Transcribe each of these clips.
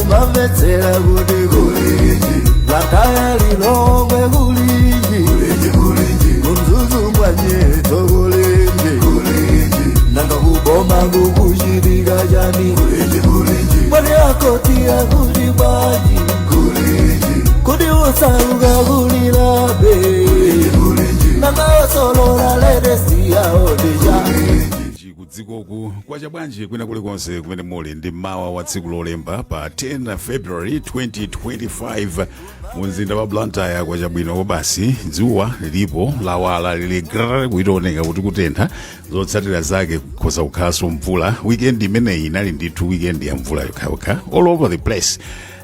mavetsera kuti kulinji lakaya lilongwe kulinji kunzuzu mwanyeto kulinji nanga kuboma kukuchitika chani mwani akotia kuti bwanji kuti usaruka kulilabe nanga osolola ledesiya odija kudzikoku kwacha bwanji kwina kulikonse kumene muli ndi mawa wa tsiku lolemba pa 10 February 2025 mumzinda wa Blantyre kwacha bwino basi dzuwa lilipo lawala lili kuitoneka kuti kutentha zotsatira zake kukhoza kukhalanso mvula weekend imeneyi inali ndithu weekend ya mvula yokhayokha all over the place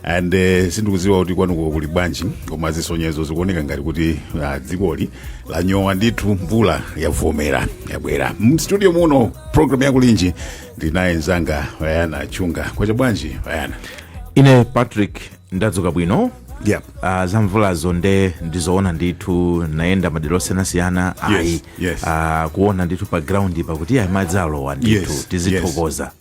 and sindikudziwa kuti kwanuko kuli bwanji koma zisonyezo zikuoneka ngati kuti dzikoli lanyowa ndithu mvula yavomera yabwera mstudio muno program yakulinji ndinaye nzanga Wayana Chunga kwacha bwanji Wayana. Ine Patrick ndadzuka bwino. Yeah. Za mvulazo ndizoona ndithu naenda madera osiyanasiyana ayi. Yes. Kuona ndithu pa ground pakuti madzi alowa ndithu tizithokoza.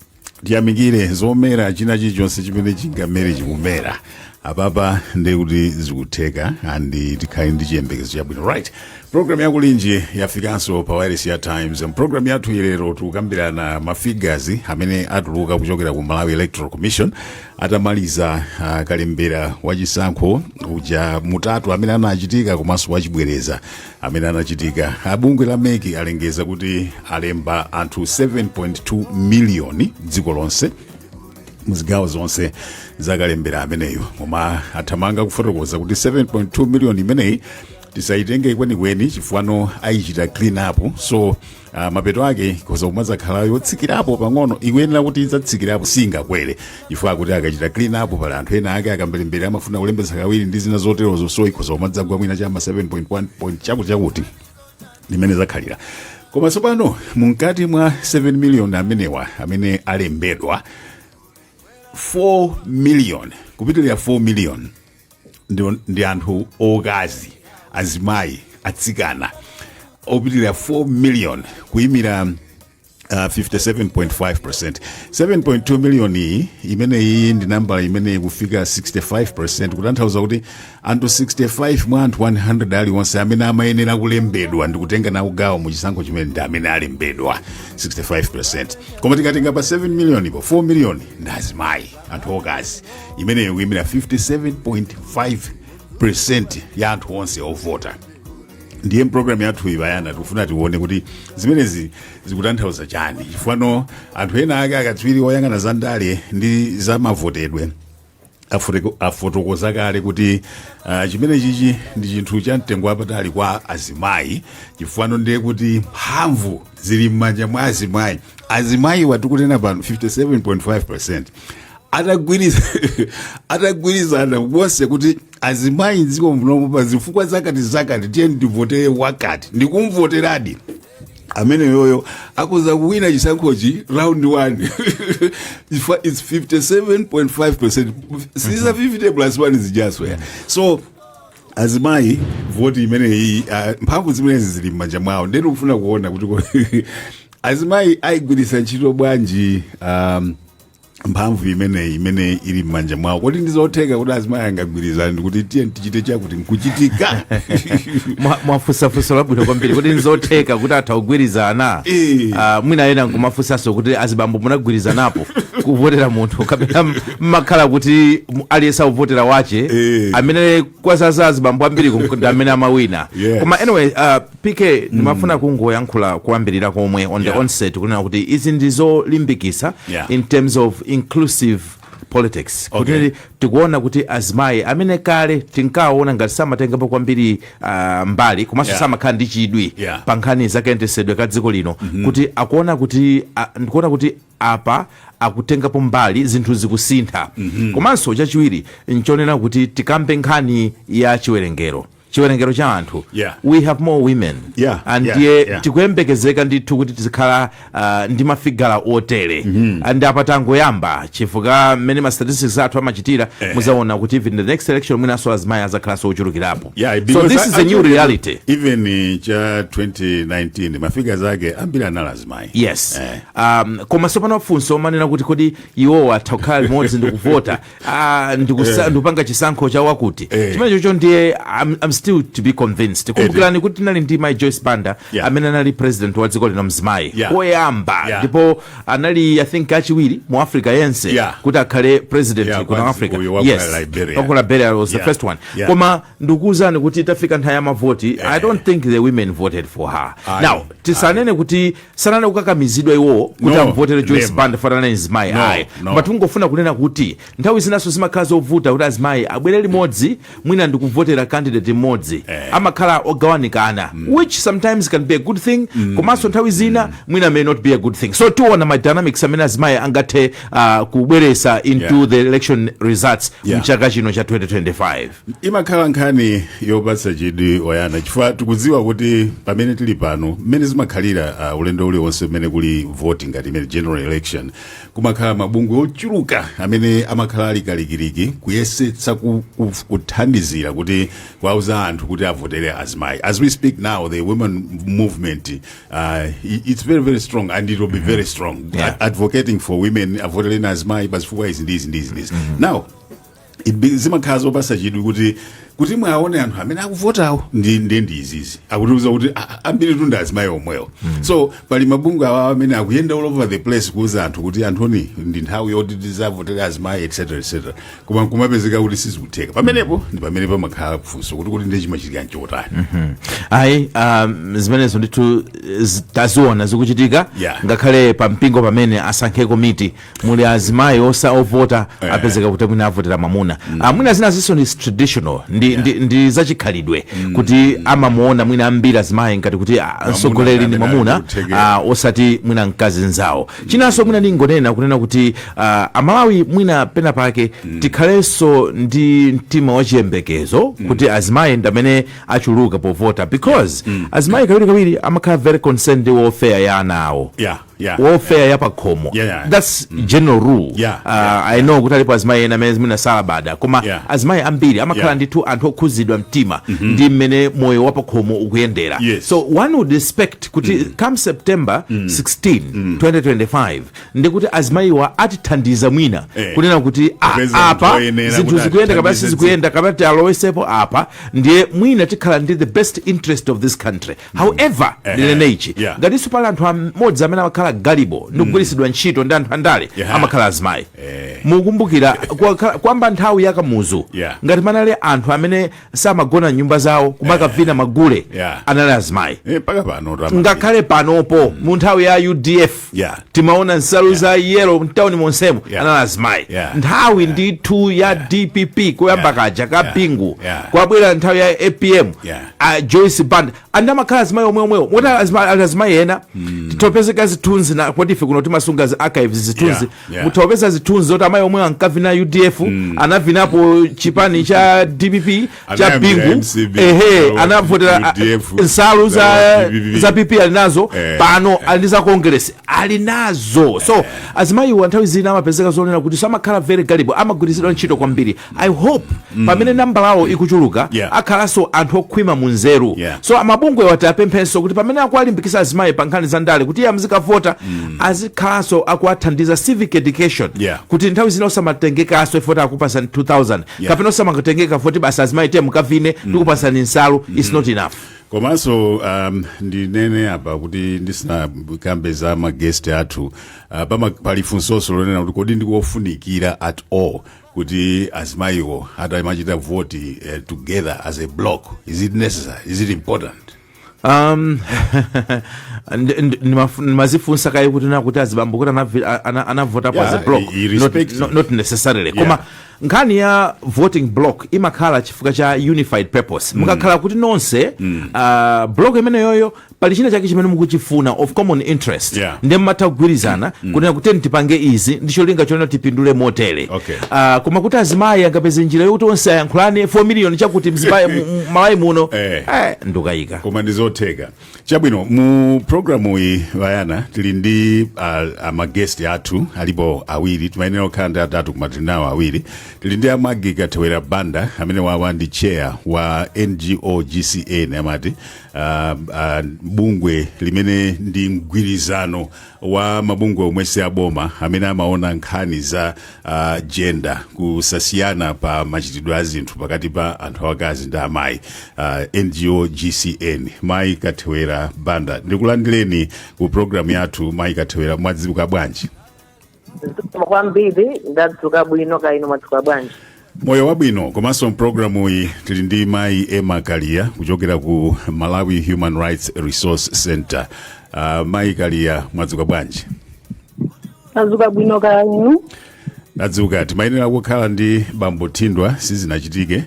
Tiyamikire zomera china chilichonse chimene chingamere chikumera apapa ndekuti zikutheka andi tikhale ndi chiyembekezo chabwino. Right, program yakulinji yafikanso pa Wireless ya Times. Program yathu lero tikukambirana mafigures amene atuluka kuchokera ku Malawi Electoral Commission atamaliza kalembera wachisankho uja mutatu amene anachitika komanso wachibwereza amene anachitika. Bungwe la MEC alengeza kuti alemba anthu 7.2 million dziko lonse muzigawo zonse zakalembera ameneyo koma athamanga kufotokoza kuti 7.2 million imeneyi tisaitenge kwenikweni chifukwa ayichita clean up so mapeto ake koza kumazakhala yotsikirapo pang'ono ikuyenera kuti idzatsikirapo singakwere chifukwa kuti akachita clean up pala anthu ena ake akambelembera amafuna kulembetsa kawiri ndi zina zoterozo so ikoza kumadzagwa mwina chama 7.1 chakuti limene zakhalira koma tsopano mukati mwa 7 million amenewa amene alembedwa 4 million kupitirira 4 million ndi anthu okazi azimayi atsikana opitirira 4 million kuyimira 57.5%. 7.2 million iyi ndi nambala imene kufika 65% kutanthauza kuti anthu 65 mwa anthu 100 aliwonse amene amayenera kulembedwa ndi kutenga nawo gawo mu chisankho chimene ndi amene alembedwa 65%. Koma tikatenga pa 7 million ipo 4 million ndi azimayi anthu okazi imene kuyimira 57.5% ya anthu onse ovota. Ndiye program yathu Wayana tikufuna tione kuti zimenezi zikutanthauza chani chifukwa anthu ena ake akatswiri oyang'ana za ndale ndi za mavotedwe afotokoza kale kuti chimene chichi ndi chinthu cha mtengo wapatali kwa azimayi chifukwa ndiye kuti mphamvu zili m'manja mwa azimayi watikunena pano 57.5% atagwirizana bonse kuti azimayi nziko munomu pa zifukwa zakati tiye ndivotere wakati ndikumvoteradi amene yoyo akuza kuwina chisankhochi round 1 it's 57.5%. Sisa 50 plus 1 is just where so azimayi voti imene iyi mphamvu zimenezi zili m'manja mwawo ndeni kufuna kuona kuti azimayi ayigwiritsa ntchito bwanji mphamvu imene ili m'manja mwawo kuti ndizotheka kuti azimayi angagwirizana ndikuti tiye tichite chakuti nkuchitika mwafusafusa labwino kwambiri kuti ndizotheka kuti atha kugwirizana mwina ena nkumafusaso kuti azibambo munagwirizanapo kuvotera munthu kapena mmakhala kuti aliyense akuvotera wache amene kwazaza azibambo ambiri ndi amene amawina koma anyway PK ndimafuna kungoyankhula kuambirira komwe on the onset kunena kuti izi ndizolimbikisa in terms of inclusive politics. Kuti tikuona kuti azimayi amene kale tinkaona ngati samatengapo kwambiri mbali komanso samakhala ndi chidwi pa nkhani zakayendetsedwe ka dziko lino kuti akuona kuti ndikuona kuti apa akutengapo mbali zinthu zikusintha komanso chachiwiri nchonena kuti tikambe nkhani ya chiwerengero chiwerengero cha anthu Yeah. we have more women Yeah, and yeah, ndiye yeah. tikuyembekezeka ndithu kuti tizikhala ndi mafigala otere and apa tangoyamba chifukwa mmene ma statistics athu amachitira muzaona kuti even the next election mwinaso azimayi azakhalanso ochulukirapo Yeah, so because this is a new actually, reality. Even cha 2019 mafigures ake ambiri anali azimayi. Yes. Koma sopano funso manena kuti kodi iwo atakhala limodzi ndikuvota ndikupanga chisankho cha wakuti chimene chocho ndiye I'm still to be convinced. Kumbukirani kuti tinali ndi Mai Joyce Banda amene anali president wa dziko lino mzimayi koyamba ndipo anali I think achiwiri mu Africa yense kuti akhale president kuno Africa. Yes. Ku Liberia was the first one. Koma ndikuwuzani kuti tafika nthawi ya mavoti I don't think the women voted for her. Now tisanene kuti sanane kukakamizidwa iwo kuti amvotere Joyce Banda fatana mzimayi ayi but ungofuna kunena kuti nthawi zinaso zimakhala zovuta kuti azimayi abwere limodzi mwina ndikuvotera candidate mmodzi amakhala ogawanikana which sometimes can be a good thing komanso nthawi zina mwina may not be a good thing. So tiona my dynamics amene azimayi angathe kubweresa into the election results mchaka chino cha 2025. Imakhala nkhani yopatsa chidwi oyana chifukwa tikudziwa kuti pamene tili pano mmene zimakhalira ulendo uliwonse mmene kuli voting ngati imene general election kumakhala mabungwe ochuluka amene amakhala alikalikiriki kuyesetsa kuthandizira kuti kwauza anthu kuti avotere azimayi. As we speak now the women movement it's very very strong and it will be very strong advocating for women avotere azimayi pazifukwa izi ndizi. Now zimakhala zopatsa chidwi kuti mwaone anthu amene akuvotawo ndi izizi akutiuza kuti ambiri tunda azimayi omwewo. So pali mabungwe awa amene akuyenda all over the place kuuza anthu kuti anthuni ndi nthawi yoti tizavotere azimayi etc etc koma kumapezeka kuti sizikutheka pamenepo ndi pamene pamakhala funso kuti ndi chimachitika chotani. Ayi zimenezo ndithu taziona zikuchitika ngakhale pa mpingo pamene asankhe komiti muli azimayi ovota apezeka kuti mwina avotera mamuna mwina zinazinso ndi traditional ndi zachikhalidwe kuti amamuona mwina ambiri azimayi ngati kuti mtsogoleri ndi mamuna osati mwina mkazi nzawo. Chinanso mwina ningonena kunena kuti amalawi mwina pena pake tikhalenso ndi mtima wachiyembekezo kuti azimayi ndamene achuluka povota because azimayi kawiri amakhala very concerned ndi welfare ya ana awo. Welfare ya pakhomo. That's general rule. I know kuti alipo azimayi ena amene mwina salabada koma azimayi ambiri amakhala ndithu anthu okhuzidwa mtima ndi mmene moyo wa pakhomo ukuyendera. So one would expect kuti come September 16 2025 ndi kuti azimayiwa atithandiza mwina kunena kuti apa zinthu zikuyenda kapena sizikuyenda kapena alowesepo apa ndiye mwina tikhala ndi the best interest of this country. However linenechi ngatiso pali anthu amodzi amene amakhala galibo ndikugwiritsidwa ntchito ndi anthu andale amakhala azimayi. Mukumbukira kwamba nthawi yakamuzu ngati manali anthu amene samagona nyumba zawo kumakavina magule anali azimayi. Ngakhale panopo mu nthawi ya UDF timaona nsalu za yelo mtawuni monsemo anali azimayi. Nthawi ndithu ya DPP kuyamba kaja kapingu kwabwera nthawi ya APM Joyce Banda andamakhala azimayi omweomwewo moti azimayi ena titopezeka zithunzi na potife kuno timasunga zi archives zithunzi mutopeza zithunzi zoti amayi omwewo ankavina UDF anavinapo chipani cha DPP cha pingu anavotera nsalu za PP alinazo pano aliza Congress alinazo. So azimayi nthawi zina amapezeka zonena kuti samakhala very gullible amagwiritsidwa ntchito kwambiri. I hope pamene namba lawo ikuchuluka akhalanso anthu okhwima mu nzeru. So amabungwe watapemphenso kuti pamene akuwalimbikisa azimayi pa nkhani za ndale kuti amzikavota azikhalanso akuwathandiza civic education kuti nthawi zina osamatengekaso ifoti akupasa 2000 kapena osamatengeka foti basa azimayi te mukavine tikupasani nsalu is not enough. Komanso ndinene apa kuti ndisina kambe za magesti athu pali funsoso lonena kuti kodi ndikofunikira at all kuti azimayiwo atamachita vote together as a block. Is it necessary? Is it important? Mazifunsa kai kuti na kuti azibambo kuti anavota as a block not necessarily koma nkhani ya voting block imakhala chifukwa cha unified purpose mukakhala kuti nonse block imene yoyo pali china chake chimene mukuchifuna of common interest ndi mmatha kugwirizana kunena kuti tipange izi ndicho linga chonena tipindule motere koma kuti azimayi angapeze njira yokuti onse ayankhulane 4 million chakuti Malawi muno ndukayika koma ndizotheka chabwino mu programu iyi vayana tili ndi amagesti athu alipo awiri timayenera kukhala ndi atatu koma tili nawo awiri tili ndi Maggie Kathewera Banda amene wawa ndi chair wa NGO GCN amati bungwe limene ndi mgwirizano wa mabungwe omwe si aboma amene amaona nkhani za gender kusasiyana pa machitidwe a zinthu pakati pa anthu akazi ndi amayi NGO GCN. Mayi Kathewera Banda ndikulandireni ku programu yathu. Mayi Kathewera, mwadzibuka bwanji? Kwambiri ndadzuka bwino kaino mwadzuka bwanji? Moyo wabwino. Komanso programu iyi tili ndi Mayi Emma Kalia kuchokera ku Malawi Human Rights Resource Center. Mayi Kalia, mwadzuka bwanji? Ndadzuka bwino kaino. Ndadzuka. Timayenera kukhala ndi Bambo Thindwa sizinachitike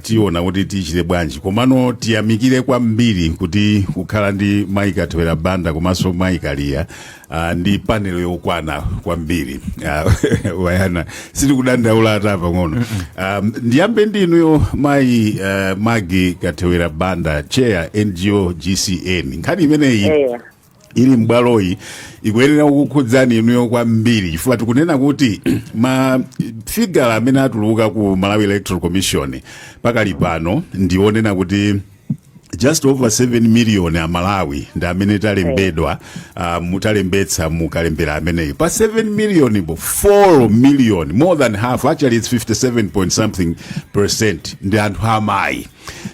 tiona kuti tichite bwanji komano tiyamikire kwambiri kuti kukhala ndi Mayi Kathewera Banda komanso Mayi Kalia ndi panel yokwana kwambiri wayana sitikudandaula ata pang'ono. Ndiyambe ndinuyo Mayi Maggie Kathewera Banda, chair NGO GCN. Nkhani imeneyi ili mbwaloyi ikuyenera kukhudzani inuyo kwambiri chifukwa tikunena kuti mafigala amene atuluka ku Malawi Electoral Commission pakali pano ndionena kuti just over 7 million ya Malawi ndi amene talembedwa mutalembetsa mukalembera ameneyi pa 7 million ibo 4 million, more than half, actually it's 57 point something % ndi anthu amayi.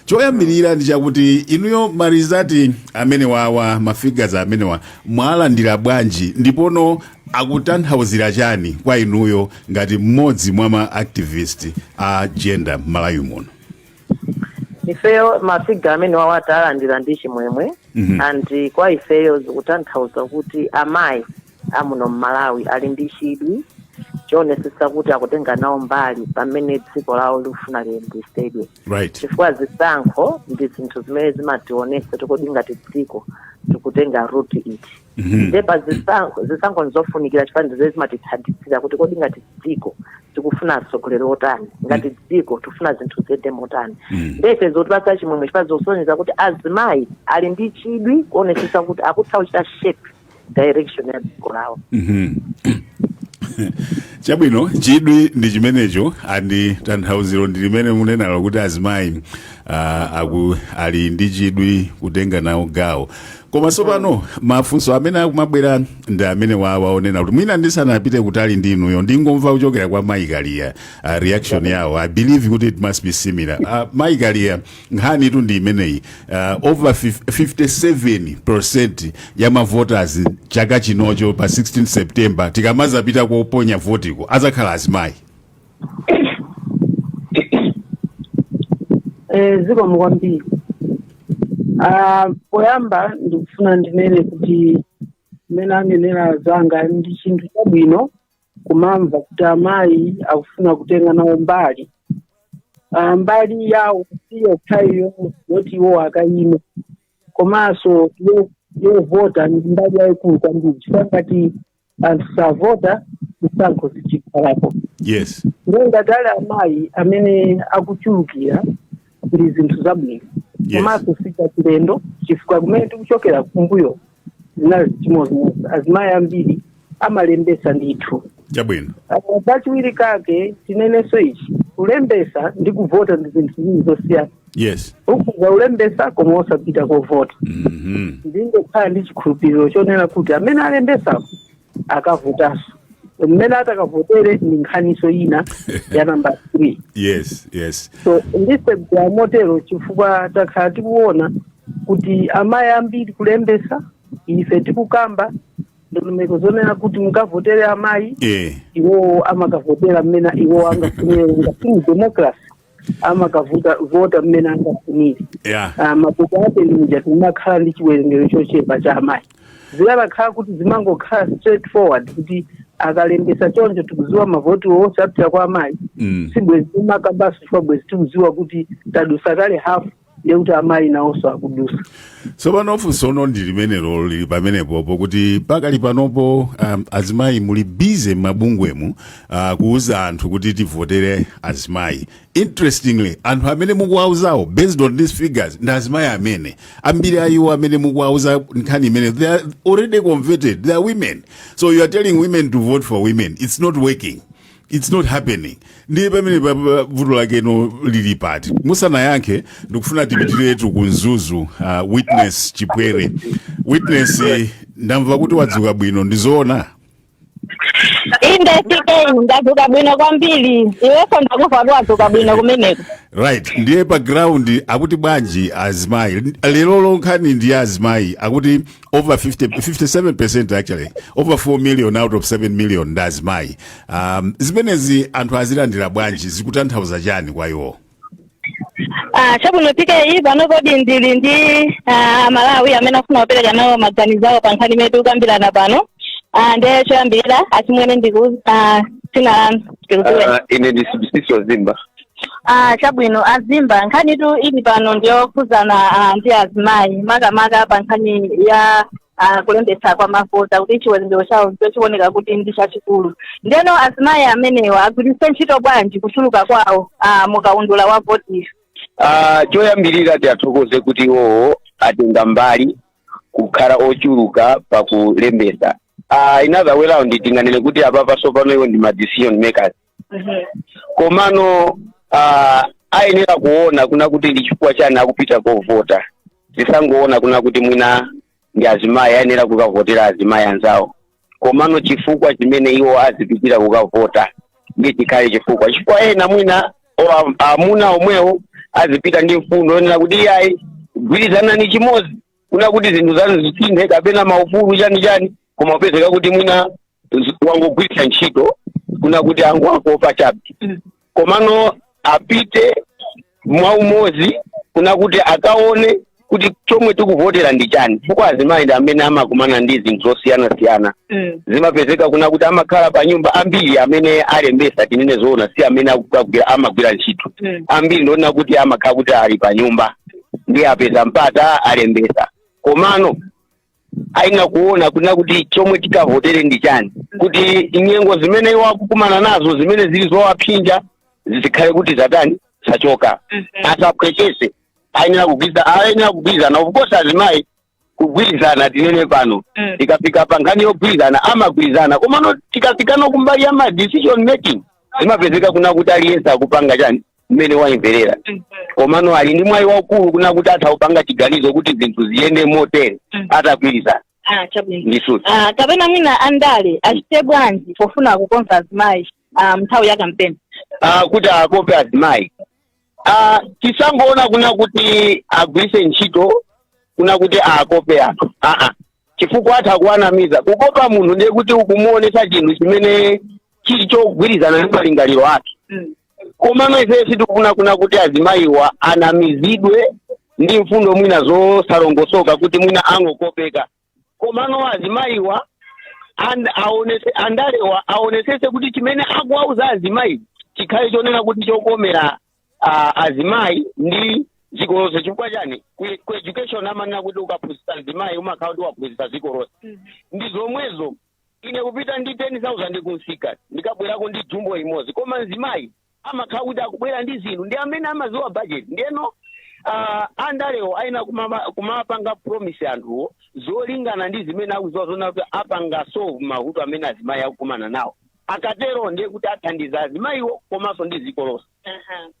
Choyambirira ndi chakuti inuyo marizati amene wawa mafigures amene wa mwalandira bwanji ndipono akutanthauzira chani kwa inuyo ngati mmodzi mwa ma activist a gender Malawi muno? Ifeyo mafiga amene wawatalandira ndi chimwemwe and kwa ifeyo zikutanthauza kuti amayi amuno Malawi ali ndi chidwi chonesesa kuti akutenga nawo mbali pamene dziko lawo lifuna liyendetsedwe. Chifukwa zisankho ndi zinthu zimene zimationesa tikodi ngati dziko tikutenga route iti. Ndipo zisankho nzofunikira chifukwa ndizo zimatithandizira kuti kodi ngati dziko tikufuna atsogoleri otani, ngati dziko tifuna zinthu ziyende motani. Ndese zotipatsa chimwemwe chifukwa zosonyeza kuti azimayi ali ndi chidwi kuonesesa kuti akutha kuchita shape direction ya dziko lawo. Chabwino, chidwi ndi chimenecho andi tanthauziro ndi limene munenalo kuti azimayi ali ndi chidwi kutenga nawo gawo. Koma sopano mafunso amene akumabwera ndi amene waonena kuti mwina ndisanapite kutali ndi inuyo ndingomva kuchokera kwa Mayi Kalia reaction yawo. I believe kuti it must be similar. Mayi Kalia, nkhani itu ndi imeneyi, over 57% ya mavoters chaka chinocho pa 16 September tikamazapita kuponya votiko azakhala azimayi. Ziko mwambiri. Poyamba ndikufuna ndinene kuti mena anenera zanga ndi chinthu chabwino kumamva kuti amayi akufuna kutenga nawo mbali. Mbali yawo siyo khayo yoti iwo akayima. Komanso yovota ndi mbali yayikulu kwambiri chifukwa ngati anthu savota zisankho zichikhalapo. Yes. Ngati amayi amene akuchulukira ndi zinthu zabwino. Komanso sika chilendo chifukwa kumene tikuchokera kumbuyo zinali chimodzi azimayi ambiri amalembesa ndithu. Chabwino. Pachiwiri kake tinenenso ichi kulembesa ndi kuvota ndi zinthu ziwiri zosiyana. Yes. Ukuza ulembesa koma osapita kovota. Ndingokhala ndi chikhulupiriro chonena kuti amene alembesa akavotaso. Mmene atakavotere ndi nkhaniso ina ya number 3. Yes. So ndise bwa motero chifukwa takhala tikuona kuti amayi ambiri kulembesa ife tikukamba ndondomeko zonena kuti mukavotere amayi iwo amakavotera mmene iwo angafunire ngati democracy amakavota mmene angafunire. Mabuku ake ndi timakhala ndi chiwerengero chochepa cha amayi. Zilakhala kuti zimangokhala straightforward kuti akalembesa choncho tikuziwa mavoti wonse apita kwa amayi sibwezi timakabaso chifukwa bwezi tikuziwa kuti tadusa kale hafu yekuti amayi nawonso akudusa. So panofunso ono ndi limenelo lili pamenepopo kuti pakali panopo azimayi muli bize m'mabungwemu kuuza anthu kuti tivotere azimayi. Interestingly, anthu amene mukuwauzawo based on these figures ndi azimayi amene ambiri ayiwo amene mukuwauza nkhani imene they are already converted, they are women. So you are telling women to vote for women. It's not working. It's not happening. Ndiye pamene vuto lake no lili pati. Musana yanke ndikufuna tipitiretu kunzuzu Witness Chipwere. Witness ndamva kuti wadzuka bwino ndizoona. Ndadzuka bwino kwambiri. Iweso ndakufa wadzuka bwino kumeneko. Right, ndiye pa ground akuti bwanji azimayi lero lonkhani ndi azimayi akuti over 57% actually, over 4 million out of 7 million ndi azimayi. Zimenezi anthu azilandira bwanji zikutanthauza chani kwa iwo? Chabwino PK pano kodi ndili ndi Malawi amene afuna kupereka nawo maganizo awo pa nkhani imene tikukambirana pano. Ndiye choyambirira achimwene ndikuuza tina ine ndi Subsistence Zimba. Chabwino azimba nkhani tu ili pano ndiyokuzana ndi azimayi makamaka pa nkhani ya kulembesa kwa mavota kuti chiwerengero chawo chioneka kuti ndi chachikulu. Ndeno azimayi amenewa agwiritse ntchito bwanji kuchuluka kwawo mukaundula wa voti? Choyambirira tiathokoze kuti iwo atenga mbali kukhala ochuluka pa kulembesa. In other way round tinganene kuti apapa sopano iwo ndi ma decision makers. Komano ayenera kuona kuna kuti ndi chifukwa chani akupita kovota. Tisangoona kuna kuti mwina ndi azimayi ayenera kukavotera azimayi anzawo. Komano chifukwa chimene iwo azipitira kukavota ndi chikhale chifukwa ena mwina amuna omwewo azipita ndi mfundo onena kuti ayi gwirizana ni chimozi kuna kuti zinthu zanu zisinthe kapena maufulu chani koma upezeka kuti mwina wangogwiritsa ntchito kuna kuti angu akopa chabe. Komano apite mwaumozi kuna kuti akaone kuti chomwe tikuvotera ndi chani. Chifukwa azimayi ndi amene amakumana ndi zinthu zosiyana-siyana. Zimapezeka kuna kuti amakhala pa nyumba ambiri amene alembesa tinene zoona si amene amagwira ntchito. Ambiri ndona kuti amakhala kuti ali pa nyumba ndi apeza mpata alembesa. Komano aina kuona kuna kuti chomwe tikavotere ndi chani. Kuti nyengo zimene iwo akukumana nazo zimene zili zowapsinja zikhale kuti zatani sachoka. Asapwekese aina kugwirizana. Of course azimayi kugwirizana tinene pano. Tikafika pa nkhani yogwirizana amagwirizana. Komano tikafikano kumbali ya ma decision making zimapezeka kuna kuti aliyense akupanga chani mmene waimverera. Komano ali ndi mwayi waukulu kuna kuti atha kupanga chiganizo kuti zinthu ziyende motere atagwirizana. Chabwino. Kapena mwina andale achite bwanji pofuna kukonza azimayi nthawi ya campaign? Kuti akope azimayi. Tisangoona kuna kuti agwiritse ntchito kuna kuti akope anthu. Chifukwa atha kuwanamiza. Kukopa munthu ndiye kuti ukumuonesa chinthu chimene chili chogwirizana ndi malingaliro ake. Komano ife sitikufuna kuna kuti azimayiwa anamizidwe ndi mfundo mwina zosalongosoka kuti mwina angokopeka. Komano azimayiwa andalewa aonesese kuti chimene akuwauza azimayi chikhale chonena kuti chokomera azimayi ndi dziko lonse. Chifukwa chani ku education amanena kuti ukaphunzitsa azimayi umakhala kuti waphunzitsa dziko lonse. Ndi zomwezo ine kupita ndi 10,000 kunsika ndikabwerako ndi jumbo imodzi. Koma azimayi amakhala kuti akubwera ndi zinthu ndi amene amaziwa budget. Ndiyeno andalewo aina kumapanga promise anthuwo zolingana ndi zimene akuziwa zona kuti apanga solve mavuto amene azimayi akukumana nawo. Akatero ndiye kuti athandiza azimayiwo komanso ndi dziko lonse.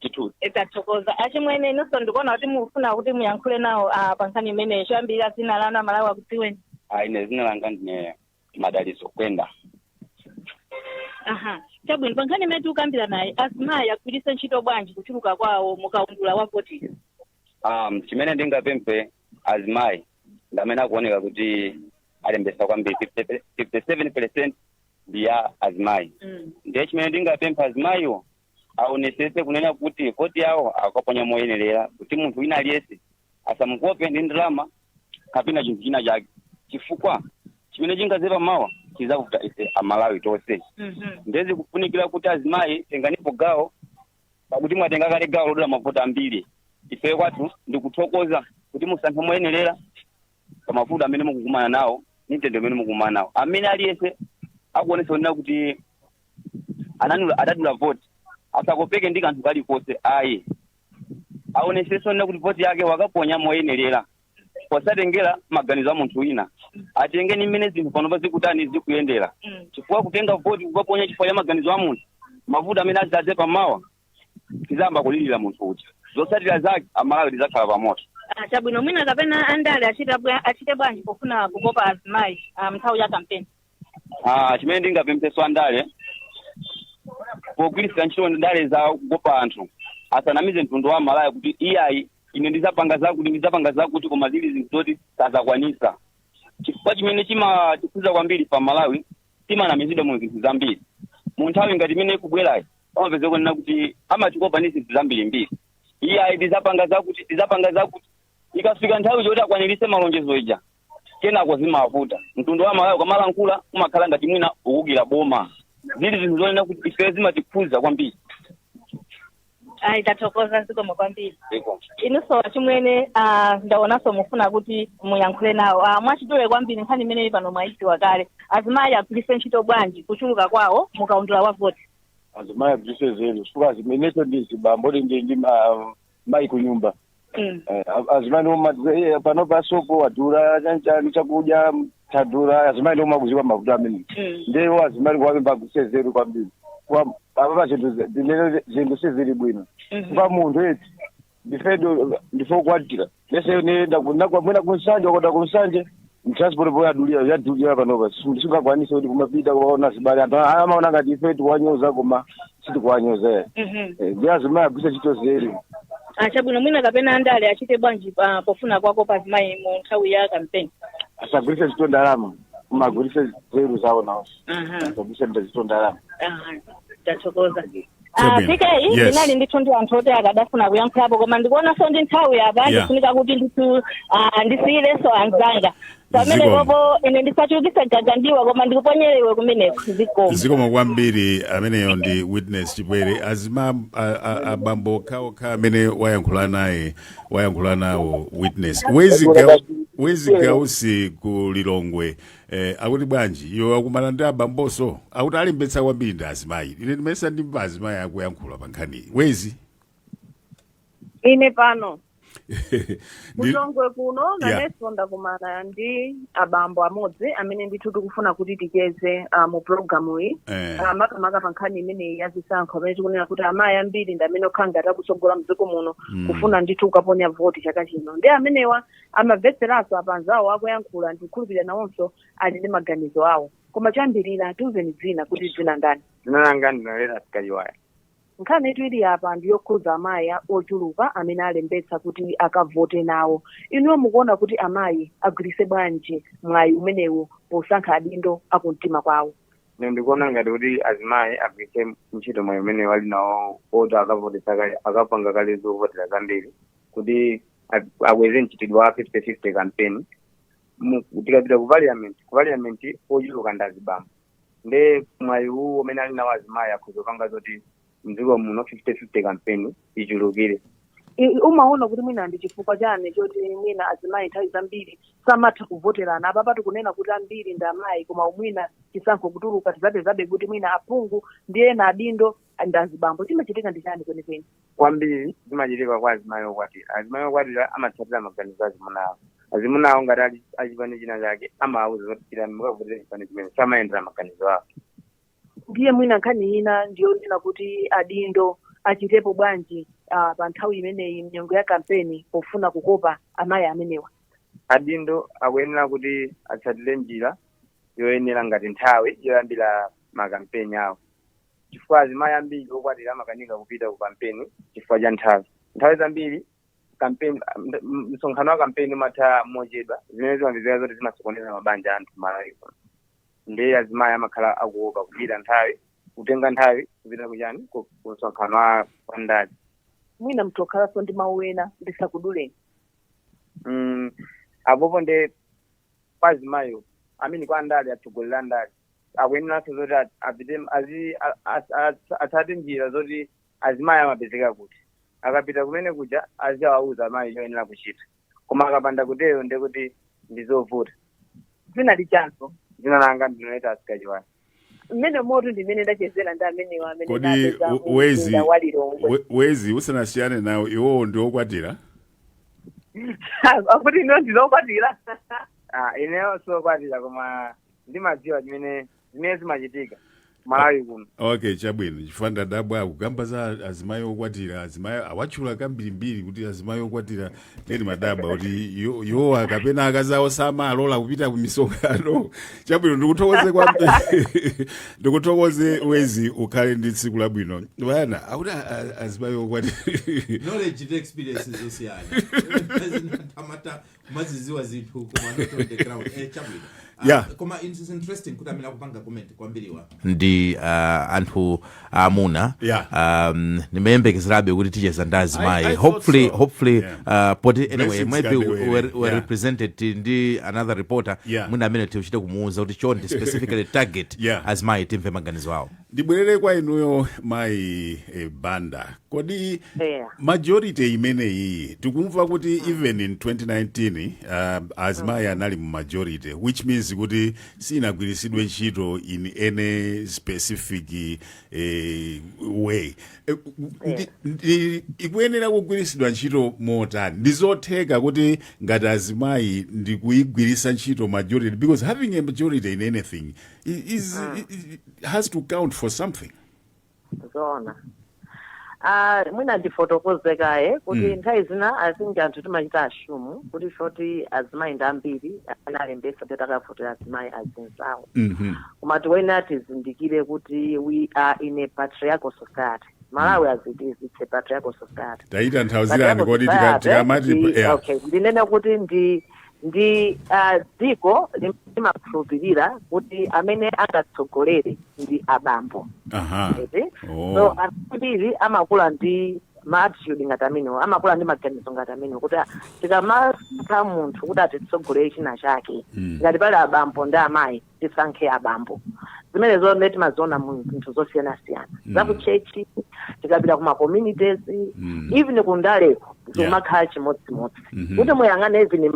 Chithuti. Tathokoza. Achimwene inonso ndikuona kuti mufuna kuti muyankhule nawo pa nkhani imeneyo. Choyambirira dzina lanu Malawi akudziweni? Ine dzina langa ndine Madaliso Kwenda. Chabwino pa nkhani imene tikukambira naye azimayi agwiritse ntchito bwanji kuchuluka kwawo mukaundula wa voti? Chimene ndingapemphe azimayi ndamene akuoneka kuti alembesa kwambiri 57% ndiya azimayi. Ndiye chimene ndingapempha azimayiwo aonesese kunena kuti voti yawo akaponya moyenerera kuti munthu wina aliyense asamukope ndi ndalama kapena chinthu china chake. Chifukwa chimene chingazepa mawa chizavuta ise amalawi tonse ndezi kufunikira kuti azimayi tenganipo gawo pakuti mwatenga kale gawo lodula mafuta ambiri ife kwathu ndikuthokoza kuti musankhe moyenerera pamafuta amene mukukumana nawo nintendo amene mukukumana nawo amene aliyese akuonesa onena kuti adadula vote asakopeke ndi kanthu kalikonse ayi aonesenso onena kuti vote yake wakaponya moyenerera posatengera maganizo a munthu wina atenge ni mmene zinthu panopa zikutani zikuyendera chifukwa kutenga vote kukaponya chifukwa cha maganizo a munthu mavuto amene azadze pamawa tizamba kulilira munthu uja zotsatira zake amalawi lizakhala pamoto. Chabwino mwina kapena andale achite bwanji pofuna kukopa azimayi nthawi ya campaign. Chimene ndingapempheso andale pogwiritsa ntchito ndale za kukopa anthu asanamize mtundu wa amalawi kuti iyayi ine ndizapanga zakuti koma zili zinthu zoti sazakwanisa chifukwa chimene chimatikhuza kwambiri pa Malawi timanamizidwa mu zinthu zambiri mu nthawi ngati imene kubwerayi amapeza kunena kuti amachikopa ni zinthu zambiri mbiri iyayi ndizapanga zakuti ikafika nthawi yoti akwanirise malonjezo ija kenako zimavuta mtundu wa Malawi kwamalankhula umakhala ngati mwina ukukira boma zili zinthu zonena kuti ife zimatikhuza kwambiri. Itathokoza zikomo kwambiri. Inuso chimwene ndaonaso mufuna kuti muyankhule nawo mwachidule kwambiri nkhani imene pano mwayidziwa kale azimayi agwiritse ntchito bwanji kuchuluka kwawo mukaundula wa voti. Azimayi agwiritse zelu chifukwa zimenezo ndizibambo ndi mayi kunyumba. Azimayi nomwe pano pasopo wadula chanchani chakudya tadula azimayi nomwe akuziwa mavuto amene ndewo azimayi kwapemba agwiritse zelu kwambiri apa zinthu sizili bwino kupa munthu eti ndifo kwatira lese nenda mwina kunsanje wakoda kunsanje mtransport po yadulira panopa ndisingakwanisa kuti kumapita kuona zibali anthu amaona ngati ife tikuwanyoza koma sitikuwanyoza ndi azimayi agwiritse ntchito zelu. Chabwino mwina kapena andale achite bwanji pofuna kwako pa azimayi mu nthawi ya campaign. Asagwiritse ntchito ndalama koma agwiritse zelu zawo nawo asagwiritse ntchito ndalama. Tathokoza. PK inali ndithu ndi anthu oti akadafuna kuyankhulapo koma ndikuona so ndi nthawi apa ndifunika kuti ndisiyireso anzanga pamene popo ine ndisachukise gagandiwa koma ndikuponyerewe kumeneko zikomo kwambiri ameneyo ndi Witness Chipwere abambo okha amene wayankhula nawo Witness wezi gausi ku Lilongwe akuti bwanji iwo akumana ndi abamboso akuti alimbetsa kwambiri ndi azimayi ine ndimesa ndi azimayi akuyankhula pa nkhani wezi ine pano Lilongwe kuno naneso ndakumana ndi abambo amodzi amene ndithu tikufuna kuti ticheze mu programu iyi makamaka pa nkhani imene yazisankho amene tikunena kuti amayi ambiri ndi amene okhala ngati akutsogola mdziko muno kufuna ndithu kukaponya voti chaka chino ndi amenewa amamvetseranso apanzawo akuyankhula ndikukhulupirira nawonso ali ndi maganizo awo koma chambirira tiuzeni dzina kuti dzina ndani. Dzina langa ndinalera Sikaliwaya. Nkhani yetu ili apa ndiyokhudza amayi ochuluka amene alembetsa kuti akavote nawo inuyo mukuona kuti amayi agwiritse bwanji mwayi umenewu posankha adindo akumtima kwawo. Ndikuona ngati kuti azimayi agwiritse ntchito mwayi umene wali nawo oti akavotesa kale akapanga kale zovotera zambiri kuti akweze mchitidwe wa 50-50 campaign tikapita ku parliament ochuluka ndi azibambo nde mwayi uwu umene ali nawo azimayi akuzopanga zoti mdziko muno 50-50 campaign ichulukire. Umaona kuti mwina ndi chifukwa chani choti mwina azimayi nthawi zambiri samatha kuvoterana apa pati kunena kuti ambiri ndi amayi koma umwina chisankho kutuluka tizabe kuti mwina aphungu ndi ena adindo ndi azibambo chimachitika ndi chani kwenikweni. Kwambiri zimachitika kwa azimayi okwatira amatsatira maganizo azimunawo ngati achipani china chake amawuza zoti chitani mukavotera chipani chimene samayendera maganizo awo. Ndiye mwina nkhani ina ndiyonena kuti adindo achitepo bwanji pa nthawi imeneyi mnyengo ya kampeni pofuna kukopa amayi amenewa. Adindo akuyenera kuti atsatire njira yoyenera ngati nthawi yoyambira makampeni awo chifukwa azimayi ambiri okwatira amakanika kupita ku kampeni chifukwa cha nthawi zambiri kampeni msonkhano wa kampeni umatha mochedwa zimene zimamveka zoti zimasokoneza mabanja anthu Malawi ndi azimayi amakhala akuopa kupita nthawi kutenga nthawi kupita kuchani ku msonkhano wa ndale. Mwina mtokhalanso ndi mawu ena ndisakuduleni. Apopo nde kwa azimayi amene kwa ndale atsogoleri ndale akuyeneranso zoti apite atsate njira zoti azimayi amapezeka kuti akapita kumene kuja aziwauza amayi choyenera kuchita, koma akapanda kutero ndekuti ndizovuta. Zina lichanso Dzina langa ndinoita asikachiwani. mmene moto ndimene ndachezera ndi amenewo amene kodi wezi usanasiyane nawo iwowo ndiokwatira akuti ino ndizokwatira. Ineyo sokwatira koma ndimadziwa zimene zimachitika Malawi kuno. Okay, chabwino chifukwa ndadabwa akugamba za azimayi okwatira, azimayi awatchula kambirimbiri kuti azimayi okwatira ndeni madabwa kuti yo akapena akazawo samalola kupita ku misonkhano. Chabwino ndikuthokoze kwambiri. Ndikuthokoze wezi ukhale ndi tsiku labwino. Bana akuti azimayi okwatira knowledge and experiences zosiyana amata maziziwa zithu kuma not on the ground chabwino. Koma it's interesting kuti amene akupanga comment kwambiriwa ndi anthu amuna nimeyembekezerabe kuti ticheza ndi azimayi hopefully but anyway maybe we're represented ndi another reporter mwina amene tiuchite kumuuza kuti chonde specifically target azimayi timve maganizo awo. Ndibwerere kwa inuyo mayi Banda, kodi majority imeneyi tikumva kuti even in 2019 azimayi anali mu majority, which means kuti sinagwirisidwe ntchito in any specific way. Ikuyenera kugwirisidwa ntchito motani? Ndizotheka kuti ngati azimayi ndikuyigwirisa ntchito majority, because having a majority in anything has to count for something. Zona mwina ndifotokozekaye kuti nthawi zina I think anthu timachita ashumu kuti shoti azimayi ndi ambiri analembesa kuti akavotera azimayi azinzawo. Koma tiwena tizindikire kuti we are in a patriarchal society. Malawi as it is, it's a patriarchal society. Taita nthauzirani kodi tikamati okay, ndinene kuti ndi dziko limakhulupirira kuti amene angatsogolere ndi abambo. So ambiri amakula ndi attitude ngati amenewo, amakula ndi maganizo ngati amenewo kuti tikamakha munthu kuti atitsogolere china chake ngati pali abambo ndi amayi tisankhe abambo. Zimenezo ndeti maziona munthu zosiyana-siyana zakuchechi, tikapita kuma communities, even kundaleko timakhala chimodzimodzi kuti muyang'ane even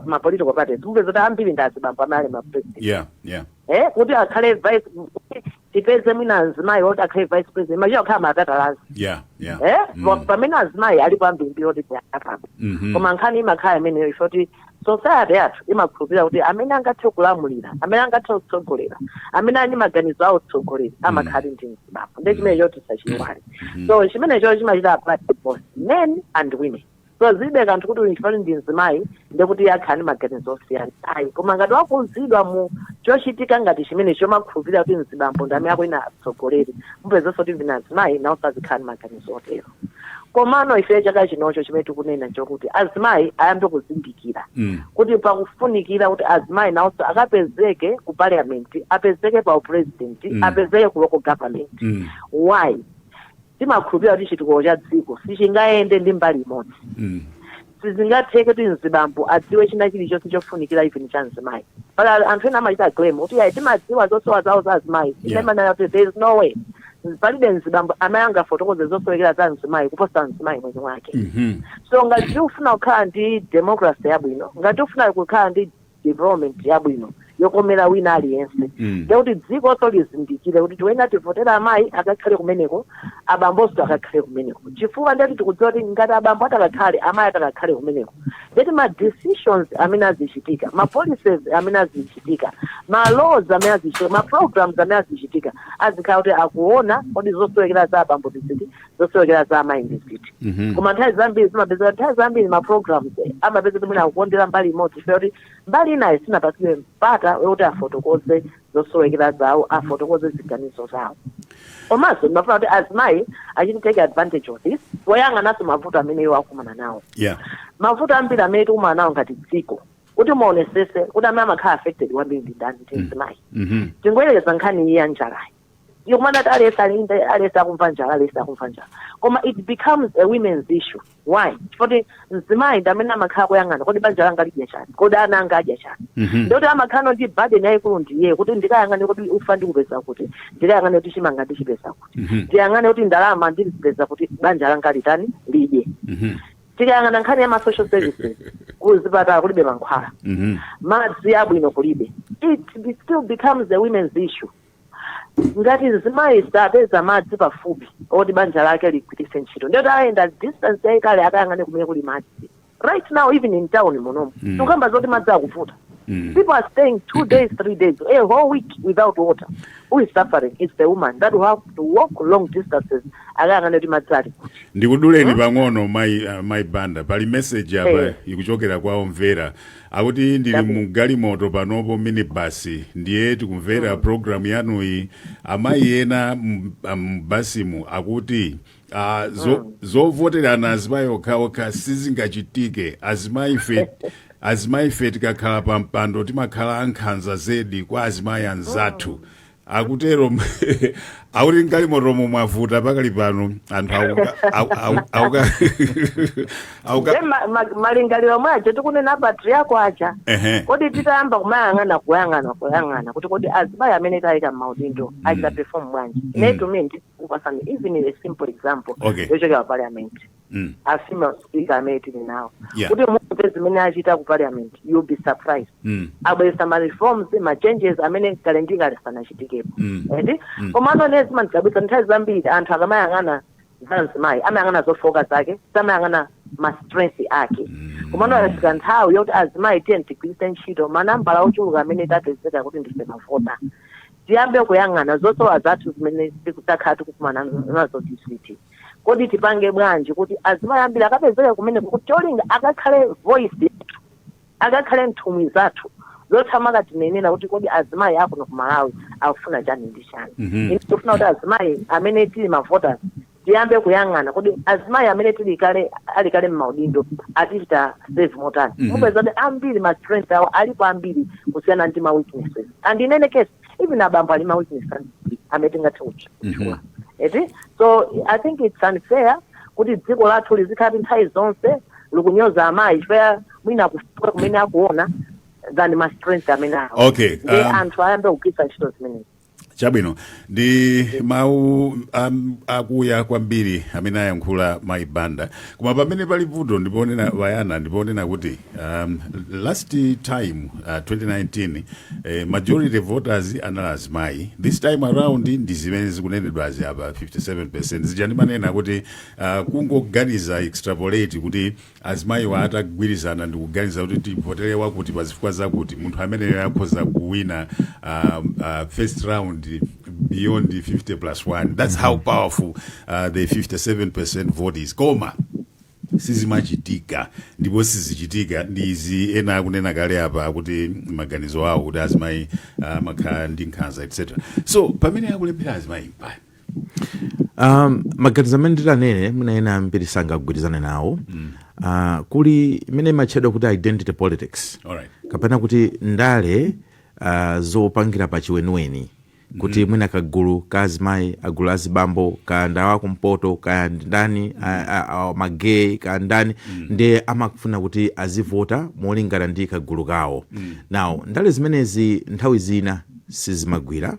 ma political parties mupeza kuti ambiri ndi azibambo amene ali ma president. Kuti akhale vice tipeze mwina azimayi oti akhale vice president machiya kukhala matatalazi. Pamene azimayi alipo ambiri oti tiapapa. Koma nkhani imakhala imeneyo ifoti society yathu imakhulupirira kuti amene angathe kulamulira, amene angathe kutsogolera, amene ali maganizo awo kutsogolera amakhala ndi mzibambo. Ndi chimene choti sachiwali. So chimene cho chimachita apply to both men and women. So zibe kanthu kuti unchifani ndi mzimayi ndekuti yakhala ndi maganizo osiyana. Koma ngati wakuuzidwa mu chochitika ngati chimene chomakhulupirira kuti mzibambo ndi amene akwina atsogoleri, mupezanso kuti vina azimayi nawo sazikhala ndi maganizo otero. Komano ife chaka chinocho chimene tikunena chokuti azimayi ayambe kuzindikira kuti pakufunikira kuti azimayi nawo akapezeke ku parliament, apezeke pa president, apezeke ku local government. Why? Timakhulupirira kuti chitukuko cha dziko sichingayende ndi mbali imodzi. Sizingatheke kuti mzibambo adziwe china chilichonse chofunikira even cha mzimayi. Pala anthu ena amachita claim kuti timadziwa zosowa zawo za azimayi. Inemanena kuti there is no way palibe mzibambo amayi angafotokoze zosowekera za mzimayi kuposa mzimayi mwini wake. So ngati ufuna kukhala ndi democracy yabwino, ngati ufuna kukhala ndi development yabwino yokomera wina aliyense, ndekuti dziko so lizindikire kuti tiwena tivotera amayi akakhale kumeneko, abamboso akakhale kumeneko. Chifukwa ndeti tikudziwa kuti ngati abambo atakakhale, amayi atakakhale kumeneko, ndeti ma decisions amene azichitika, ma policies amene azichitika, ma laws amene azichitika, ma programs amene azichitika, azikhala kuti akuona kodi zosowekera za abambo ndiziti, zosowekera za amayi ndiziti. Koma nthawi zambiri zimapezeka nthawi zambiri ma programs amapeza kuti mwina akukondera mbali imodzi, kuti mbali inayi sinapasidwe mpata wekuti afotokoze zosowekera zawo, afotokoze ziganizo zawo. Komanso ndimafuna kuti azimayi achiti take advantage of this poyang'ananso mavuto amene iwo akumana nawo. Mavuto ambiri amene tikumana nawo ngati dziko kuti muonesese kuti amene amakhala affected kwambiri ndi ndani ndi azimayi. Tingoyerekeza nkhani iyi ya njalayi. yokumana kuti alesa akumva njala koma it becomes a women's issue. Why? Chifukwa mzimayi ndi amene amakhala kuyang'ana kodi banja langa lidya chani, kodi ana anga adya chani. Ndikuti amakhala ndi burden yayikulu ndiye kuti ndikayang'ane kuti ufa ndikupeza kuti, ndikayang'ane kuti chimanga ndichipeza kuti, ndiyang'ane kuti ndalama ndizipeza kuti banja langa litani lidye. Tikayang'ana nkhani ya ma social services kuzipatala kulibe mankhwala, madzi abwino kulibe, it still becomes a women's issue. Ngati mzimayi sapeza madzi pafupi oti banja lake ligwiritse ntchito, ndiyoti ayenda distance yayikale akayang'ane kumene kuli madzi. Right now even in town munomu tikamba zoti madzi akuvuta. People are staying 2 days, 3 days, a whole week without water. Who is suffering? It's the woman that will have to walk long distances. Ndikuduleni pang'ono my banda pali message apa ikuchokera kwa omvera akuti ndili mu galimoto panopo minibus ndiye tikumvera program yanu iyi amayi ena mbasimu akuti zovoterana azimayi okhaokha sizingachitike. Azimayi fe tikakhala pa mpando timakhala ankhanza zedi kwa azimayi anzathu. Akutero akuti ngalimoto mwavuta pakali pano anthu auka malingaliro mwacho tikunena battery yako acha kodi titayamba kuyang'ana kuti kodi azimayi amene tayika m'maudindo achita perform bwanji. To me ndikupasani even a simple example yochokera parliament. A female speaker amene tili nawo kuti mumve zimene achita ku parliament, you'll be surprised. Abweresa ma reforms ma changes amene kale ndikale sanachitikepo. Komano nezima ndikabisa nthawi zambiri anthu akamayang'ana zanzimayi amayang'ana zofoka zake, samayang'ana ma strength ake. Komano yafika nthawi yoti azimayi tiye ntigwiritse ntchito manambala ochuluka amene tapezeka kuti ndife mavota. Tiyambe kuyang'ana zosowa zathu zimene tikakhala tikumana nazo disiti. Kodi tipange bwanji kuti azimayi ambiri akapezeka kumene kuti cholinga akakhale voice yathu, akakhale nthumwi zathu zothamaka tinenera kuti kodi azimayi akuno ku Malawi akufuna chani ndi chani. Tikufuna kuti azimayi amene tili mavoters tiyambe kuyang'ana kuti azimayi amene alikale m'maudindo atichita save motani. Mupeza kuti ambiri ma strength awo alipo ambiri kusiyana ndi ma weaknesses. And in any case even abambo ali ma weaknesses amene tingathe kuchua. So I think it's unfair kuti dziko lathu lizikhala nthawi zonse likunyoza amayi chifukwa mwina akufuka kumene akuona than ma strength amene awo. Okay. Anthu ayambe kugwiritsa ntchito zimenezi. Chabwino ndi mau akuya kwambiri amene ayankhula maibanda koma pamene pali vuto ndiponena vayana ndiponena kuti last time 2019 majority voters anali azimayi. This time around ndi zimene zikunenedwa apa 57%. Zijani manena kuti kungoganiza extrapolate kuti azimayi wa atagwirizana ndi kuganiza kuti tivotere wakuti pazifukwa zakuti munthu amene akhoza kuwina first round beyond the 50+1. That's how powerful the 57% vote is. Koma sizimachitika ndipo sizichitika ndizi ena akunena kale apa kuti maganizo awo kuti azimayi makhala ndi nkhanza etc. So pamene akulephera azimayi maganizo amene nditanene mwina ena ambiri sangagwirizane nawo. Kuli imene imatchedwa kuti identity politics. Kapena kuti ndale zopangira pa chiweniweni kuti mwina kagulu ka azimayi agulu azibambo ka ndawa kumpoto ka ndani magay ka ndani ndiye amakufuna kuti azivota molingana ndi kagulu kawo. Now ndale zimenezi nthawi zina sizimagwira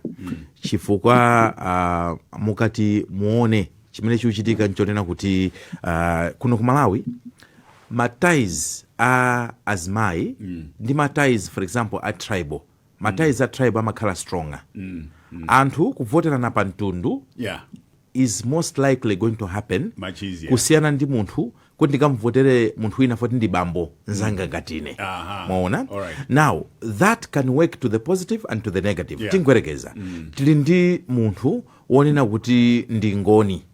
chifukwa mukati muone chimene chikuchitika nchonena kuti kuno ku Malawi matais a azimayi ndi matais for example a tribal matais a tribe amakhala stronger. Anthu kuvoterana pa mtundu is most likely going to happen kusiyana ndi munthu kuti ndikamvotere munthu wina foti ndi bambo nzanga ngatine. Mwaona? Now that can work to the positive and to the negative. Tingwerekeza tili ndi munthu wonena kuti ndi ngoni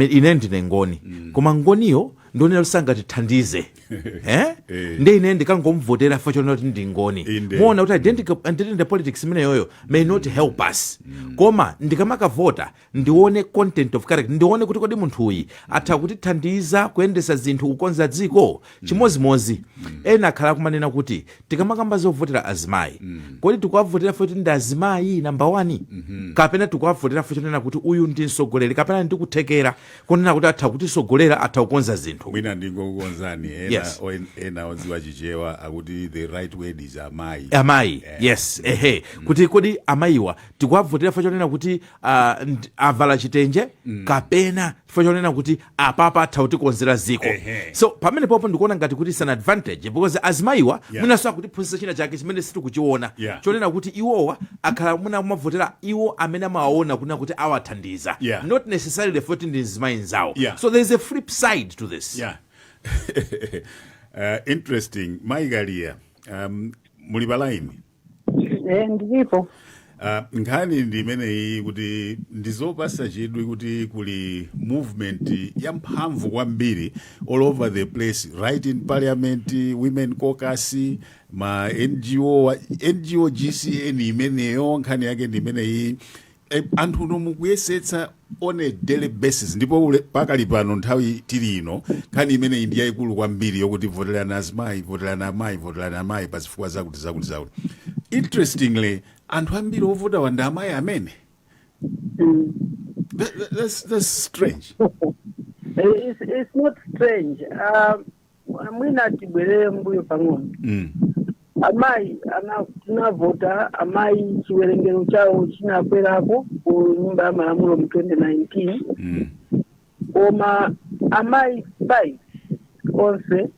ine ndine ngoni koma ngoniyo ndionera lusanga tithandize nde ine ndikangomvotera fa chonena kuti ndingoni muona kuti identity politics imene yoyo may not help us koma ndikamakavota ndione content of character, ndione kuti kodi munthu uyi atha kutithandiza kuyendesa zinthu kukonza dziko chimozimozi. Ena akhala kumanena kuti tikamakamba zovotera azimayi kodi tikuwavotera fa kuti ndi azimayi number 1 kapena tikuwavotera fa chonena kuti uyu ndi msogoleri kapena ndikuthekera kunena kuti atha kutisogolera atha kukonza zinthu. Mwina ndingokukonzani ena odziwa chichewa akuti the right word is amayi. Yes kuti kodi amayiwa tikuwavotera fa chonena kuti avala chitenje kapena fa chonena kuti apapa atha kutikonzera ziko. So pamene popo ndikuona ngati kuti it's an advantage because azimayiwa mwinaso akutiphunzitsa china chake chimene sitikuchiona chonena kuti iwowa akhala mwina kumavotera iwo amene amawaona kunena kuti awathandiza not necessarily foti ndi azimayi nzawo. So there is a flip side to this. Interesting. Maigalia, muli palaini? Ndilipo. Nkhani ndimene iyi kuti ndizopasa chidwi kuti kuli movement yamphamvu kwambiri all over the place, right in parliament, women caucus, ma NGO GCN imeneyo nkhani yake ndimene iyi anthu nomukuyesetsa on a daily basis ndipo pakali pano nthawi tili ino nkhani imene iyi ndi yayikulu kwambiri yokuti voterana azimayi, voterana amayi pa zifukwa zakuti. Interestingly, anthu ambiri ovota wanda amayi amene. That's strange. It's not strange. Mwina tibwere mbuyo pang'ono. Amayi tunavota amayi chiwerengero chawo chinakwerapo ku nyumba ya malamulo mu 2019. Koma amayi 5 onse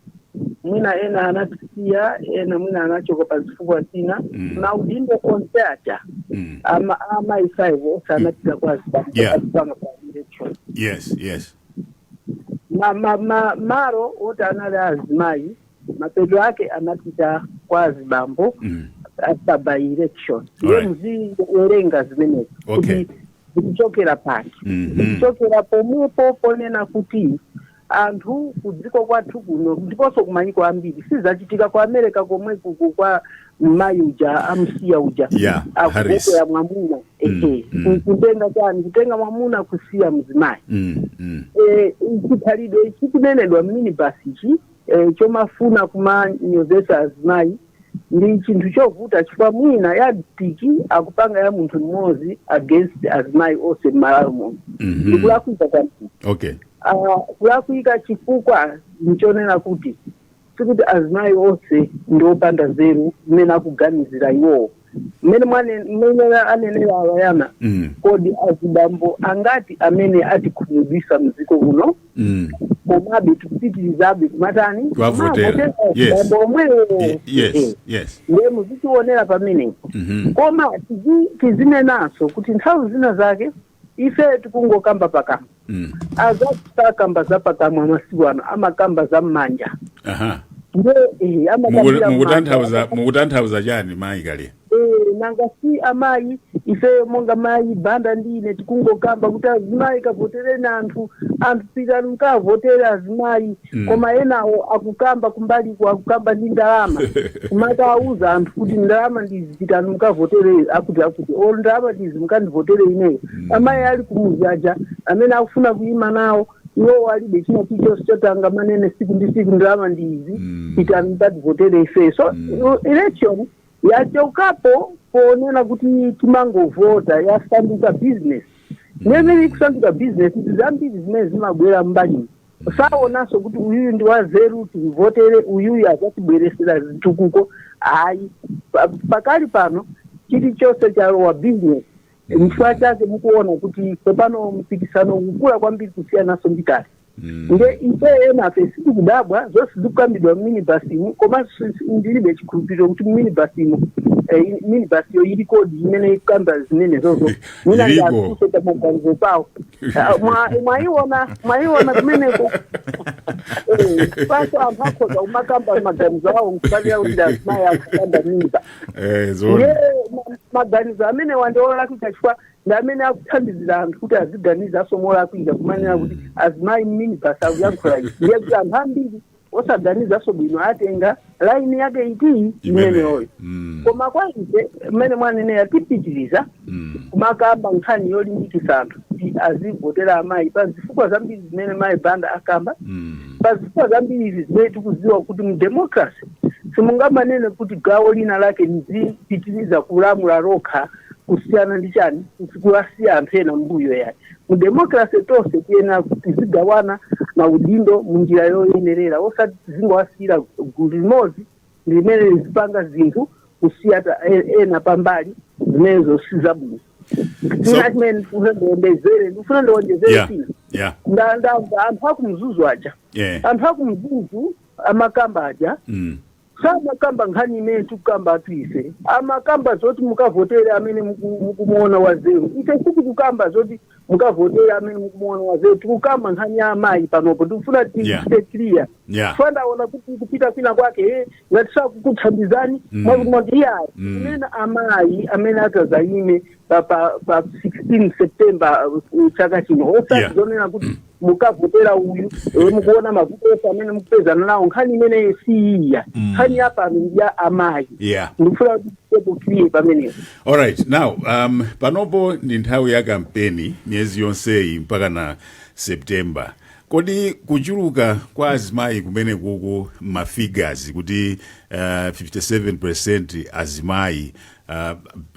mwina ena anatisiya ena mwina anachoka pa zifukwa tina na udindo onse acha amayi 5 onse anatisa kwa zipanga kwa election. Yes. Maro ota anale azimayi mapeto yake anapita kwa zibambo hata by election. Mzi werenga zimenezi. Kuchokera paki. Kuchokera pomwepo ponena kuti anthu kudziko kwathu kuno ndiponso kumanyiko ambiri sizachitika kwa America komwe kwa mayi uja amsiya uja akuboko ya mwamuna kutenga mwamuna kusiya mzimayi. Chikhalidwe chikunenedwa minibus ichi chomafuna kumanyozesa azimayi ndi chinthu chovuta chifukwa mwina ya tiki akupanga ya munthu mmodzi against azimayi onse m'Malawi muno. Ndikulakwika kwambiri. Kulakwika chifukwa nchonena kuti sikuti azimayi onse ndiopanda nzeru mmene akuganizira iwowo. Mmene anenera awayana kodi azibambo angati amene atikhumudwisa mziko uno komabe tikupitirizabe kumatani kuwavotera. Yes. Ndiye muzichionera pamenepo. Koma tizinenaso kuti nthawi zina zake ife tikungokamba pakamba. Azakamba za pakamwa amasiku ano amakamba za mmanja. Mukutanthauza chani mayi kale? Nanga si amayi ife monga mayi banda ndine tikungokamba kuti azimayi kavotere na anthu pitani mukavotere azimayi koma enawo akukamba kumbali akukamba ndi ndalama kumata auza anthu kuti ndalama ndizi pitani mukavotere akuti ndalama ndizi mukandivotere ineyo. Amayi ali kumuzaja amene akufuna kuyima nawo iwo walibe china chicho chotanga manene siku ndi siku ndalama ndizi pitani mukativotere ife. So election yachokapo ponena kuti timangovota yasanduka business. Nemene kusanduka business zambiri zimene zimabwera mbali. Saonaso kuti uyu ndi wazeru tivotere uyu azatibweresera zitukuko. Hayi pakali pano chiti chose chalowa business. Mchifukwa chake mukuona kuti pano mpikisano ukula kwambiri kusiyanaso mbitali. Nge ife ena pesi kudabwa zonse zikukambidwa minibasimu koma ndilibe chikhulupiriro kuti minibasimu minibasi yo ili kodi imene ikamba zimene zozo mina ndakusota maganizo pawo mwaiona kumeneko paso ampakhoza umakamba maganizo awo nkufanira kuti azimaya akukamba mimba maganizo amene wandiolola kuti achifwa ndamene akuthandizira anthu kuti aziganiza asomola kuita kumanena kuti azimayi minibasi akuyankhula izi ndiye kuti anthu ambiri osaganizaso bwino atenga laini yake iti imeneyoyo koma kwa ife mmene mwanene atipitiriza kumakamba nkhani yolimbikitsa anthu kuti azivotera amayi pa zifukwa zambiri zimene mayi banda akamba pa zifukwa zambiri zimene tikuziwa kuti mu democracy simungamanene kuti gawo lina lake lizipitiriza kulamula lokha kusiyana ndi chani kuwasiya anthu ena mbuyo yake mu democracy tonse tiyena kuti zigawana maudindo mu njira yoyenerera osati zingowasiyira gulu limodzi limene lizipanga zinthu kusiya ena pambali zimene zosizabwino tina chimene ndifuna ndiwonjezere tina ndamva anthu akumzuzu aja anthu akumzuzu amakamba aja samakamba nkhani imene tikukamba atuife amakamba zoti mukavotere amene mukumuona wazeru ife sitikukamba zoti mukavotere amene mukumuona wazeru tikukamba nkhani ya amayi panopo tikufuna tiite clear fandaona kuti kupita kwina kwake ngati sakukuthandizani mwakuti iyayi imene amayi amene atazayime pa 16 September chaka chino osati zonena kuti mukavotera uyu mukuona mavuto amene mukupezana nawo nkhani imene siyiya nkhani yapano ya amayi ndikufuna kuti pamenepo. Alright, now panopo ndi nthawi ya kampeni myezi yonseyi mpaka na September. Kodi kuchuluka kwa azimayi kumene kuku mafigures kuti 57% azimayi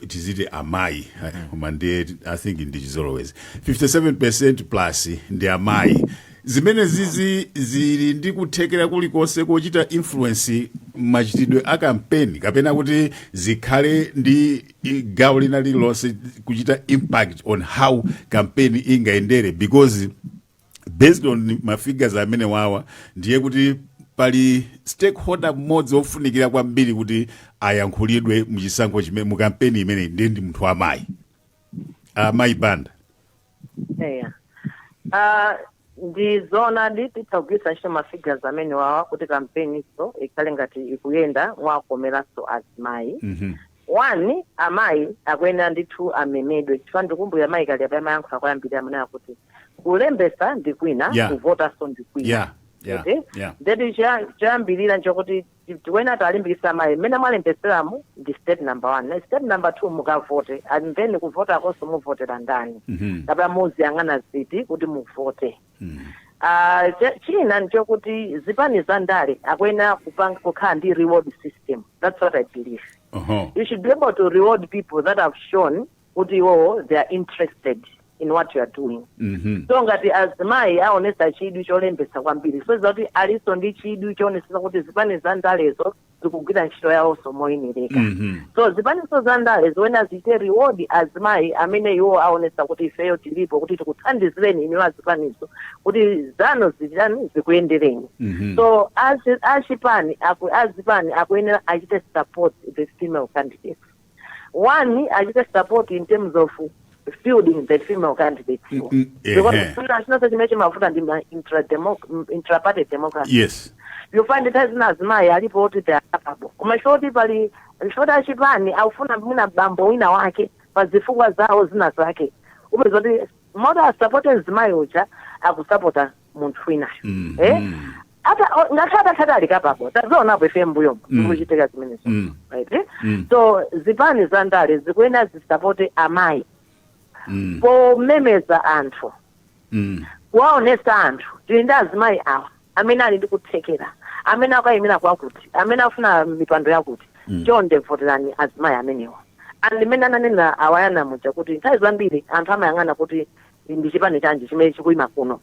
tiziti amayi mande I think ndi chizolowezi 57% plus ndi amayi zimene zili ndi kuthekera kulikonse kochita influence machitidwe a kampeni kapena kuti zikhale ndi gawo lina lililonse kuchita impact on how kampeni ingayendere, because based on mafigures amene wawa ndiye kuti pali stakeholder mmodzi ofunikira kwambiri kuti ayankhulidwe muchisankho chimene mu kampeni imene ndi munthu amayi banda. Ndizona ndititagwisa ntchito mafigures amene wawa kuti kampeni so ikhale ngati ikuyenda mwakomeranso azimayi. One, amayi akuyenera ndithu amemedwe chifukwa ndikumbukira amayi kali amayankhula kwambiri amene kuti kulembesa ndi kwina kuvota so ndi kwina. Ndeti chayambirira nchokuti tiwena talimbikisa amayi mmene mwalembeseramu ndi step number 1 na step number 2 mukavote and then kuvota konso muvotera ndani kapena muziyang'ana ziti kuti muvote. China nchokuti zipani za ndale akuyenera kukhala ndi reward system. That's what I believe. You should be able to reward people that have shown kuti they are interested in what you are doing. So ngati azimayi aonesa chidwi cholembesa kwambiri so zoti aliso ndi chidwi choonesa kuti zipani za ndalezo zikugwira ntchito yawo moyenerera. So zipaniso za ndale ziwena ziite reward azimayi amene iwo aonesa kuti ifeyo tilipo kuti tikuthandizireni inu azipaniso kuti zano zikuyendereni. So azipani akuyenera achite support the female candidates. One, achite support in terms of fielding the female candidates. Because intra-party democracy. Yes. You find it as nazimai alipoti te hapo. Kumashoti pali shota achipani aufuna muna bambo wina wake pazifugwa zao zina zake. Umezoti moda supporters zimai uja akusupporta muntu wina. Ngakata katali kapapo. Tazona bwefe mbuyo. Mbuchiteka zimenezo. Right? So zipani zandale zikuena zisupporte amai. Pomemeza anthu waonesa anthu tilinda azimayi awa amene ali ndi kuthekera amene akayimira kwakuti amene afuna mipando yakuti chonde voterani azimayi amenewa andimene ananena awayana muja kuti nthawi zambiri anthu amayang'ana kuti ndi chipani chanji chimene chikuyima kuno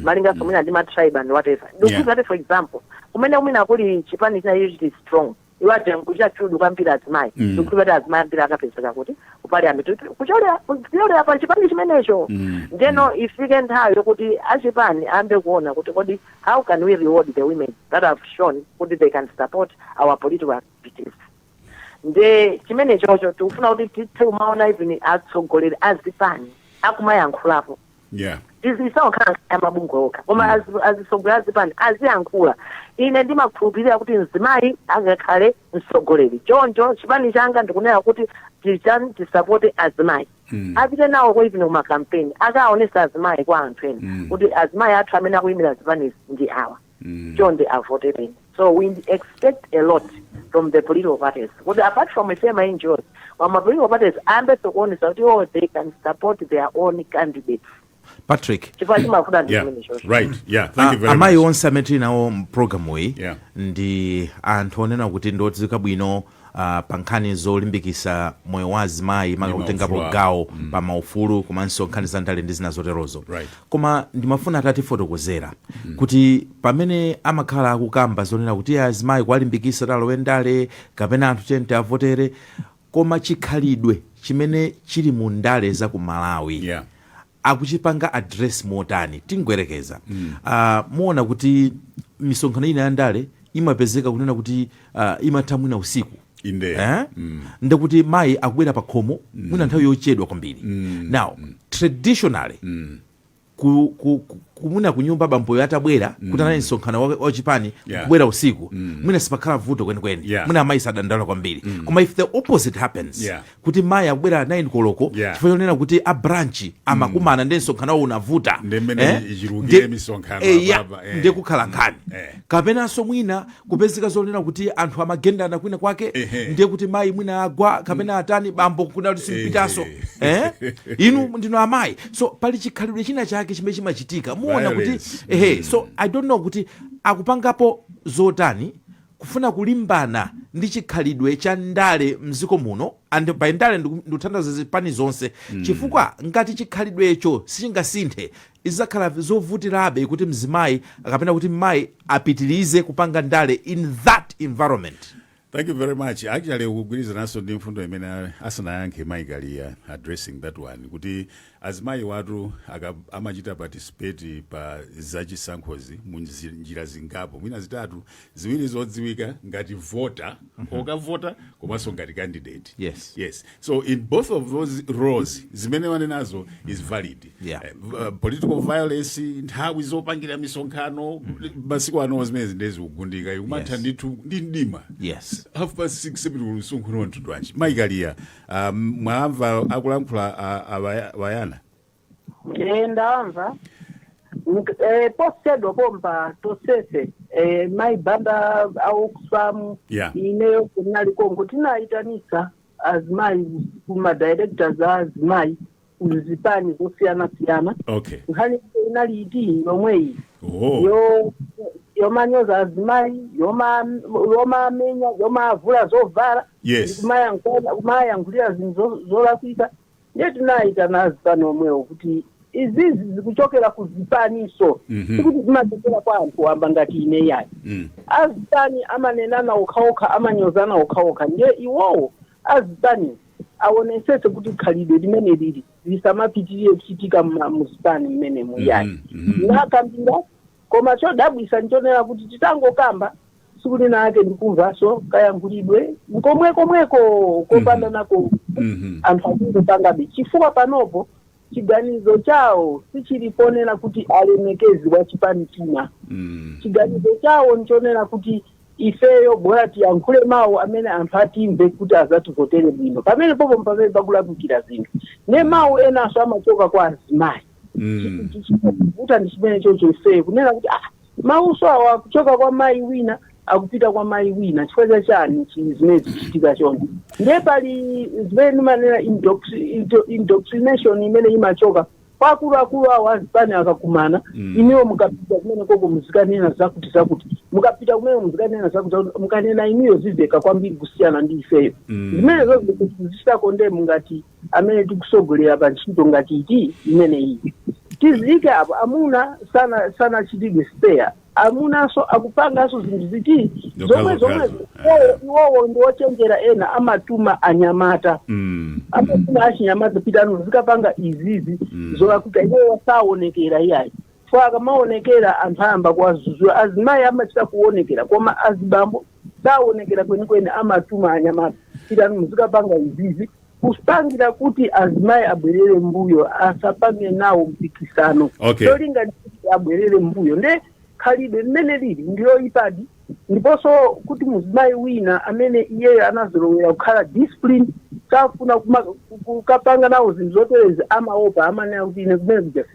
malingaso mwina ndi matribe and whatever ndikuti for example kumene mwina kuli chipani china chiti strong iwate nkucha chudu kwambiri azimayi ndikuti azimayi ambiri akapezeka kuti upali amitu kuchole apa chipani chimenecho ndeno ifike nthawi yokuti achipani ambe kuona kuti kodi how can we reward the women that have shown kuti they can support our political activities. Nde chimenechocho tikufuna kuti tithe kumaona even atsogoleri azipani akumayankhulapo. Tizisaokhala amabungwe okha koma azisogolera azipani aziyankhula. Ine ndimakhulupirira kuti mzimayi angakhale mtsogoleri choncho chipani changa ndikunena kuti tisapote azimayi apite nawo kwa even kumakampeni akaonesa azimayi kwa anthu ena kuti azimayi athu amene akuyimira zipani ndi awa chonde avote. So we expect a lot from the political parties. But apart from FEMA NGOs, my political parties they can support their own candidates. right. Patrick, Thank you very amayi much. onse amene tinawo mpulogalamu iyi Yeah. ndi anthu onena kuti ndodziwika bwino pa nkhani zolimbikitsa moyo wa azimayi maka kutengapo gawo pa maufulu komanso nkhani za ndale ndi zina zoterozo. Right. Koma ndimafuna atatifotokozera kuti pamene amakhala akukamba zonena kuti azimayi kuwalimbikitsa talowe ndale kapena anthu chente avotere, koma chikhalidwe chimene chili mu ndale za ku Malawi Yeah. akuchipanga address motani tingwerekeza. Muona kuti misonkhano ina ya ndale imapezeka kunena kuti imatha mwina usiku ndekuti mayi akubwera pa khomo mwina nthawi yochedwa kwambiri. Now traditionally kumuna kunyumba bamboyo atabwera kuti anali msonkhano wachipani kubwera usiku mwina sipakhala vuto kwenikweni mwina amayi sadandaula kwambiri. Koma if the opposite happens kuti mayi akubwera 9 koloko chifukwa chonena kuti a branch amakumana ndi msonkhano wawo unavuta ndiye kukhala nkhani kapenanso mwina kupezeka zonena kuti anthu amagendana kwina kwake ndiye kuti mayi mwina agwa kapena atani bambo kuna kuti simpitanso inu ndino amayi. So pali chikhalidwe china chake chimene chimachitika muona kuti so I don't know kuti akupangapo zotani kufuna kulimbana ndi chikhalidwe cha ndale mziko muno. And by ndale ndikuthandiza zipani zonse chifukwa ngati chikhalidwecho sichingasinthe izakhala zovutirabe kuti mzimayi akapena kuti mayi apitirize kupanga ndale in that environment. Thank you very much. Actually, ukugwiriza naso ndi mfundo imene asanayankhe Mayigalia addressing that one. Kuti azimayi watu amachita participate pa zachisankhozi mu njira zingapo. Mwina zitatu, ziwiri zodziwika ngati voter, okavota, komanso ngati candidate. Yes. So in both of those roles, zimene wanenazo is valid. Political violence, nthawi zopangira misonkhano, masiku ano zimene zindezi kugundika, umatha ndithu ndi mdima. Yes. 6:30 ulusunghuno ntudwanji. Mayigalia, mwamva akulankhula Wayana? Ndamva. Postedo bomba tosese maibanda aukusamu ineyo kunali kongo tinaitanisa azimayi kuma directors azimayi uzipani zosiyana siyana. Okay. Nkhani inali iti yomweyi. Yomanyoza azimayi yomamenya yomavula zovala. Yes. Kumayankhulira zinthu zolakwika ndiye tinaita nazipani omwewo kuti izizi zikuchokera kuzipaniso kuti zimachokera kwa anthu wamba ngati ine yayi. Azipani amanenana okhaokha amanyozana okhaokha ndiye iwowo azipani awonesese kuti khalidwe limene lili lisamapitirire kuchitika muzipani mmene muyayi. Nakambira koma chodabwisa nchonera kuti titangokamba sikuti nake ndikumvaso kayankhulidwe komweko kopanda nako anthu akupangabe chifukwa panopo chiganizo chawo sichiliponera kuti alemekezi wa chipani china. Chiganizo chawo nchonera kuti ifeyo bora tiyankhule mawu amene anthu atimve kuti azativotere bwino pamene popo mpamene pakulakwikira zinthu ne mawu enaso amachoka kwa azimayi. Kuti ndi chimene chocho ifeyo kunena kuti mawuso awo akuchoka kwa mayi wina akupita kwa mayi wina chifukwa chani zimene zichitika chonde. Ndiye pali zimene manena indoctrination imene imachoka akulu awo azipani akakumana iniwo mukapita kumene koko muzikanena zakuti mukapita kumene muzikanena zakuti mukanena iniyo ziveka kwambiri kusiyana ndi ifeyo. Zimene zozizitako ndemu ngati amene tikusogolera pa ntchito ngati iti imene iyi tizike apo amuna sana chitidwe spare amunaso akupangaso zinthu ziti zomwe iwowo ndi ochenjera ena amatuma anyamata amatuma achinyamata pitano zikapanga izizi zolakuta iwowo saonekera iyayi fo akamaonekera anthu ayamba kuwazuzula azimayi amachita kuonekera koma azibambo saonekera kwenikweni amatuma anyamata pitano zikapanga izizi kupangira kuti azimayi abwerere mbuyo asapange nawo mpikisano tolinga kuti abwerere mbuyo nde khalidwe mmene lili ndiyo ipadi ndiponso kuti muzimayi wina amene iyeyo anazolowera kukhala discipline kafuna kukapanga nawo zinthu zoterezi amaopa amanena kuti ine kumene kuja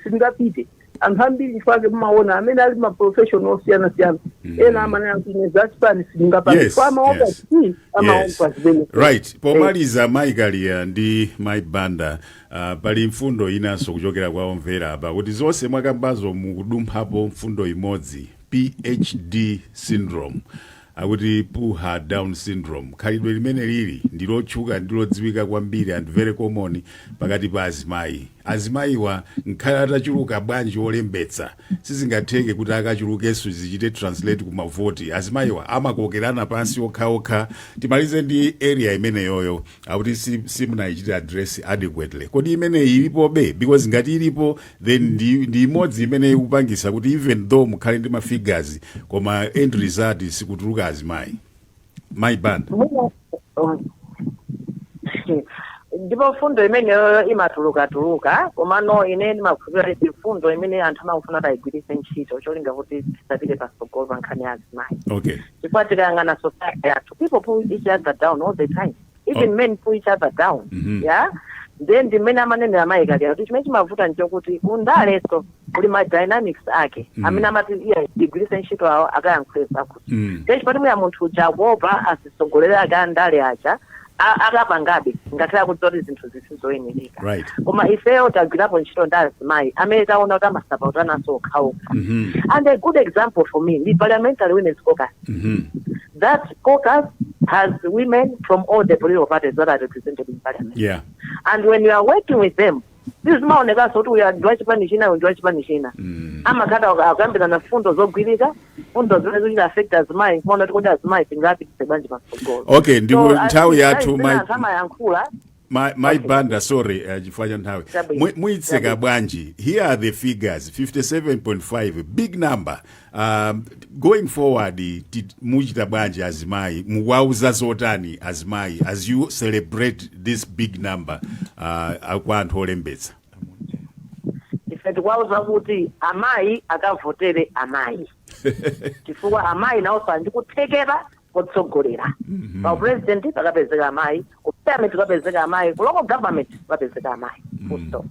sindingapite anthu ambiri chifukwa mumaona amene ali maprofessional osiyana-siyana ena amanena kuti ine zachipani sindingapani so amaopa amaopa zimene right. Pomaliza Maikalia ndi Maibanda pali mfundo inanso kuchokera kwa omvera apa kuti zonse mwakambazo mukudumphapo mfundo imodzi PHD syndrome akuti Puha Down syndrome khalidwe limene lili ndilotchuka ndilodziwika kwambiri and very common pakati pa azimayiwa nkhala atachuluka bwanji olembetsa sizingatheke kuti akachulukenso zichite translate ku mavoti azimayiwa amakokerana pansi okhaokha. Timalize ndi area imene yoyo akuti simunaichite address adequately kodi imene ilipobe because ngati ilipo then ndi imodzi imene ikupangisa kuti even though mukhale ndi mafigures koma end result sikutuluka azimayi. Maibanda ndipo fundo imene imatuluka komano ine ndimakhulupirira kuti fundo imene anthu amafuna tayigwiritse ntchito cholinga kuti tisapite patsogolo pa nkhani ya azimayi. Okay. Chifukwa tikayang'ana society yathu people pull each other down all the time even men pull each other down. Yeah. Then ndimene amanenera Maikalia kuti chimene chimavuta nchokuti undaleso kuli ma dynamics ake amene amati tigwiritse ntchito awo akayankhulesa kuti then chipati muya munthu uja wopa asisogolere akandale acha akapangabe ngakhale akuti zinthu zisizoyeneleka. Right. Koma ifeyo tagwirapo ntchito ndi azimayi amene taona kuti amasapotanaso okhaokha. And a good example for me the Parliamentary Women's Caucus. That caucus has women from all the political parties that are represented in Parliament. Yeah. And when you are working with them, this is maoneka kuti uya ndwachipani china amakhala akuyambirana fundo zogwirika fundo zimene zichita affect azimayi kumaona kuti kodi azimayi tingapitise bwanji patsogolo. Okay, ndipo nthawi yathu amayankhula Maibanda sorry chifukwa cha nthawi muitseka bwanji. Here are the figures 57.5 big number. Going forward muchita bwanji azimayi muwauza zotani azimayi as you celebrate this big number kwa anthu olembetsa. Ife tikuwauza kuti amayi akavotere amayi chifukwa amayi nawo sandikuthekera kutsogolera pa president pakapezeka amayi ku parliament pakapezeka amayi ku local government pakapezeka amayi full stop.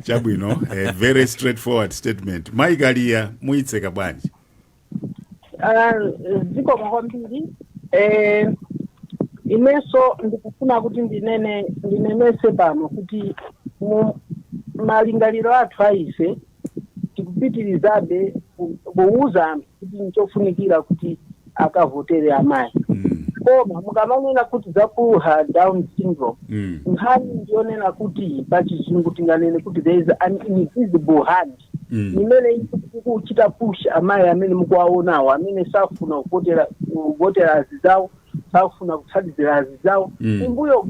Chabwino a very straightforward statement. Maikalia muitseka bwanji. Ziko kwambiri imeso ndikufuna kuti ndinenese pano kuti malingaliro athu aise tikupitirizabe kuuza anthu kuti nchofunikira kuti akavotere amayi. Koma mukamanena kuti za Puha Down syndrome nkhani ndionena kuti pachizungu tinganene kuti there is an invisible hand imene ikuchita push amayi amene mukuwaonawo amene safuna kuvotera azizawo safuna kutsatizira azizawo imbuyo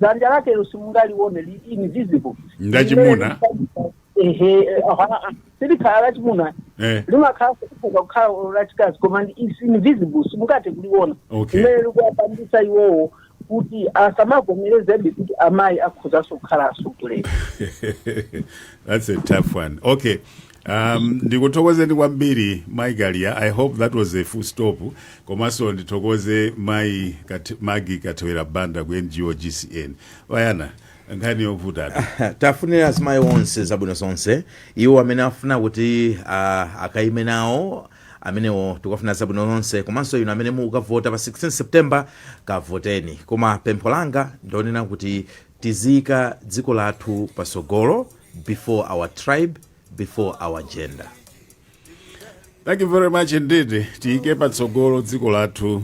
dzanja lake simungalione li invisible ngachimuna silikhala lachimuna limakhala kukhala lachikazi koma is invisible simungate kuliona imene likuwapangisa iwowo kuti asamagomerezebe kuti amayi akhuzaso kukhala asogolera. That's a tough one. Okay. Ndikuthokozeni kwambiri Maikalia. I hope that was a full stop. Komaso ndithokoze Magi Katwera Banda ku NGO GCN. Wayana ngani yovuta tafunira azimayi onse zabwino zonse iwo amene afuna kuti akaime nawo amenewo tikufuna zabwino zonse komanso ino amene mukavota pa 16 September kavoteni. Koma pempho langa ndionena kuti tizika dziko lathu pasogolo before our tribe, before our gender. Thank you very much indeed. Tiike patsogolo dziko lathu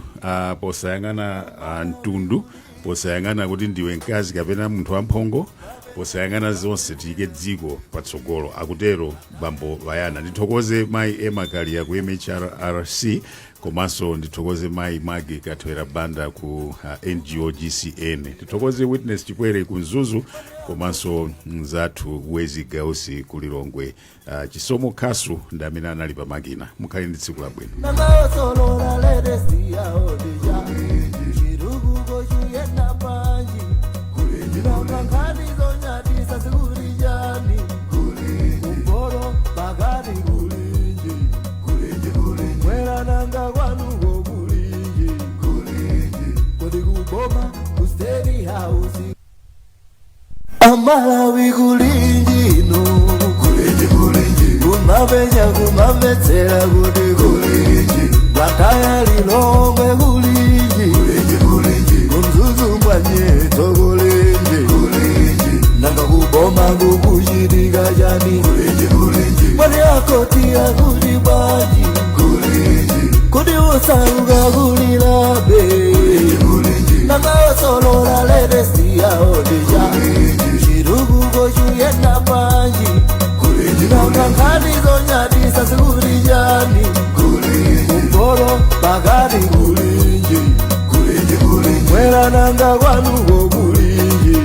posayang'ana mtundu, posayang'ana kuti ndiwe mkazi kapena munthu wamphongo, posayang'ana zonse tiike dziko patsogolo akutero bambo Wayana. Ndithokoze Mayi Emakalia ku MHRC komanso ndithokoze Mayi Magi Katwera Banda ku NGO GCN. Ndithokoze Witness Chikwere ku Mzuzu komanso mzathu Wezi Gausi ku Lilongwe. Chisomo Kasu ndamene anali pa makina. Mukhale ndi tsiku labwino. Amalawi kulinji no kumapenya kumamvetsera kuti kulinji blataya lilongwe kulinji kumzuzumbwa nyeto kulinji nanga kuboma kukuchitika chani mwani akotia kuti bwanji kuti usaruka kulilabe nanga osolola ledesiyaodeja chirukuko chuyenda panji nanga nkhalizonyadisa sikulijani kumpolo pakati kulinji mwera nanga kwanuko kulinji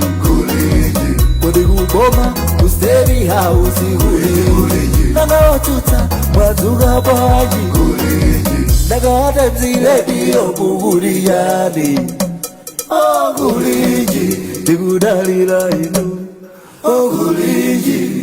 kodi kuboma kuseri hausi kulinji nanga otutsa mwadzuka bwanji nanga atemziredio kukulijani kulinji tikudalira inu kulinji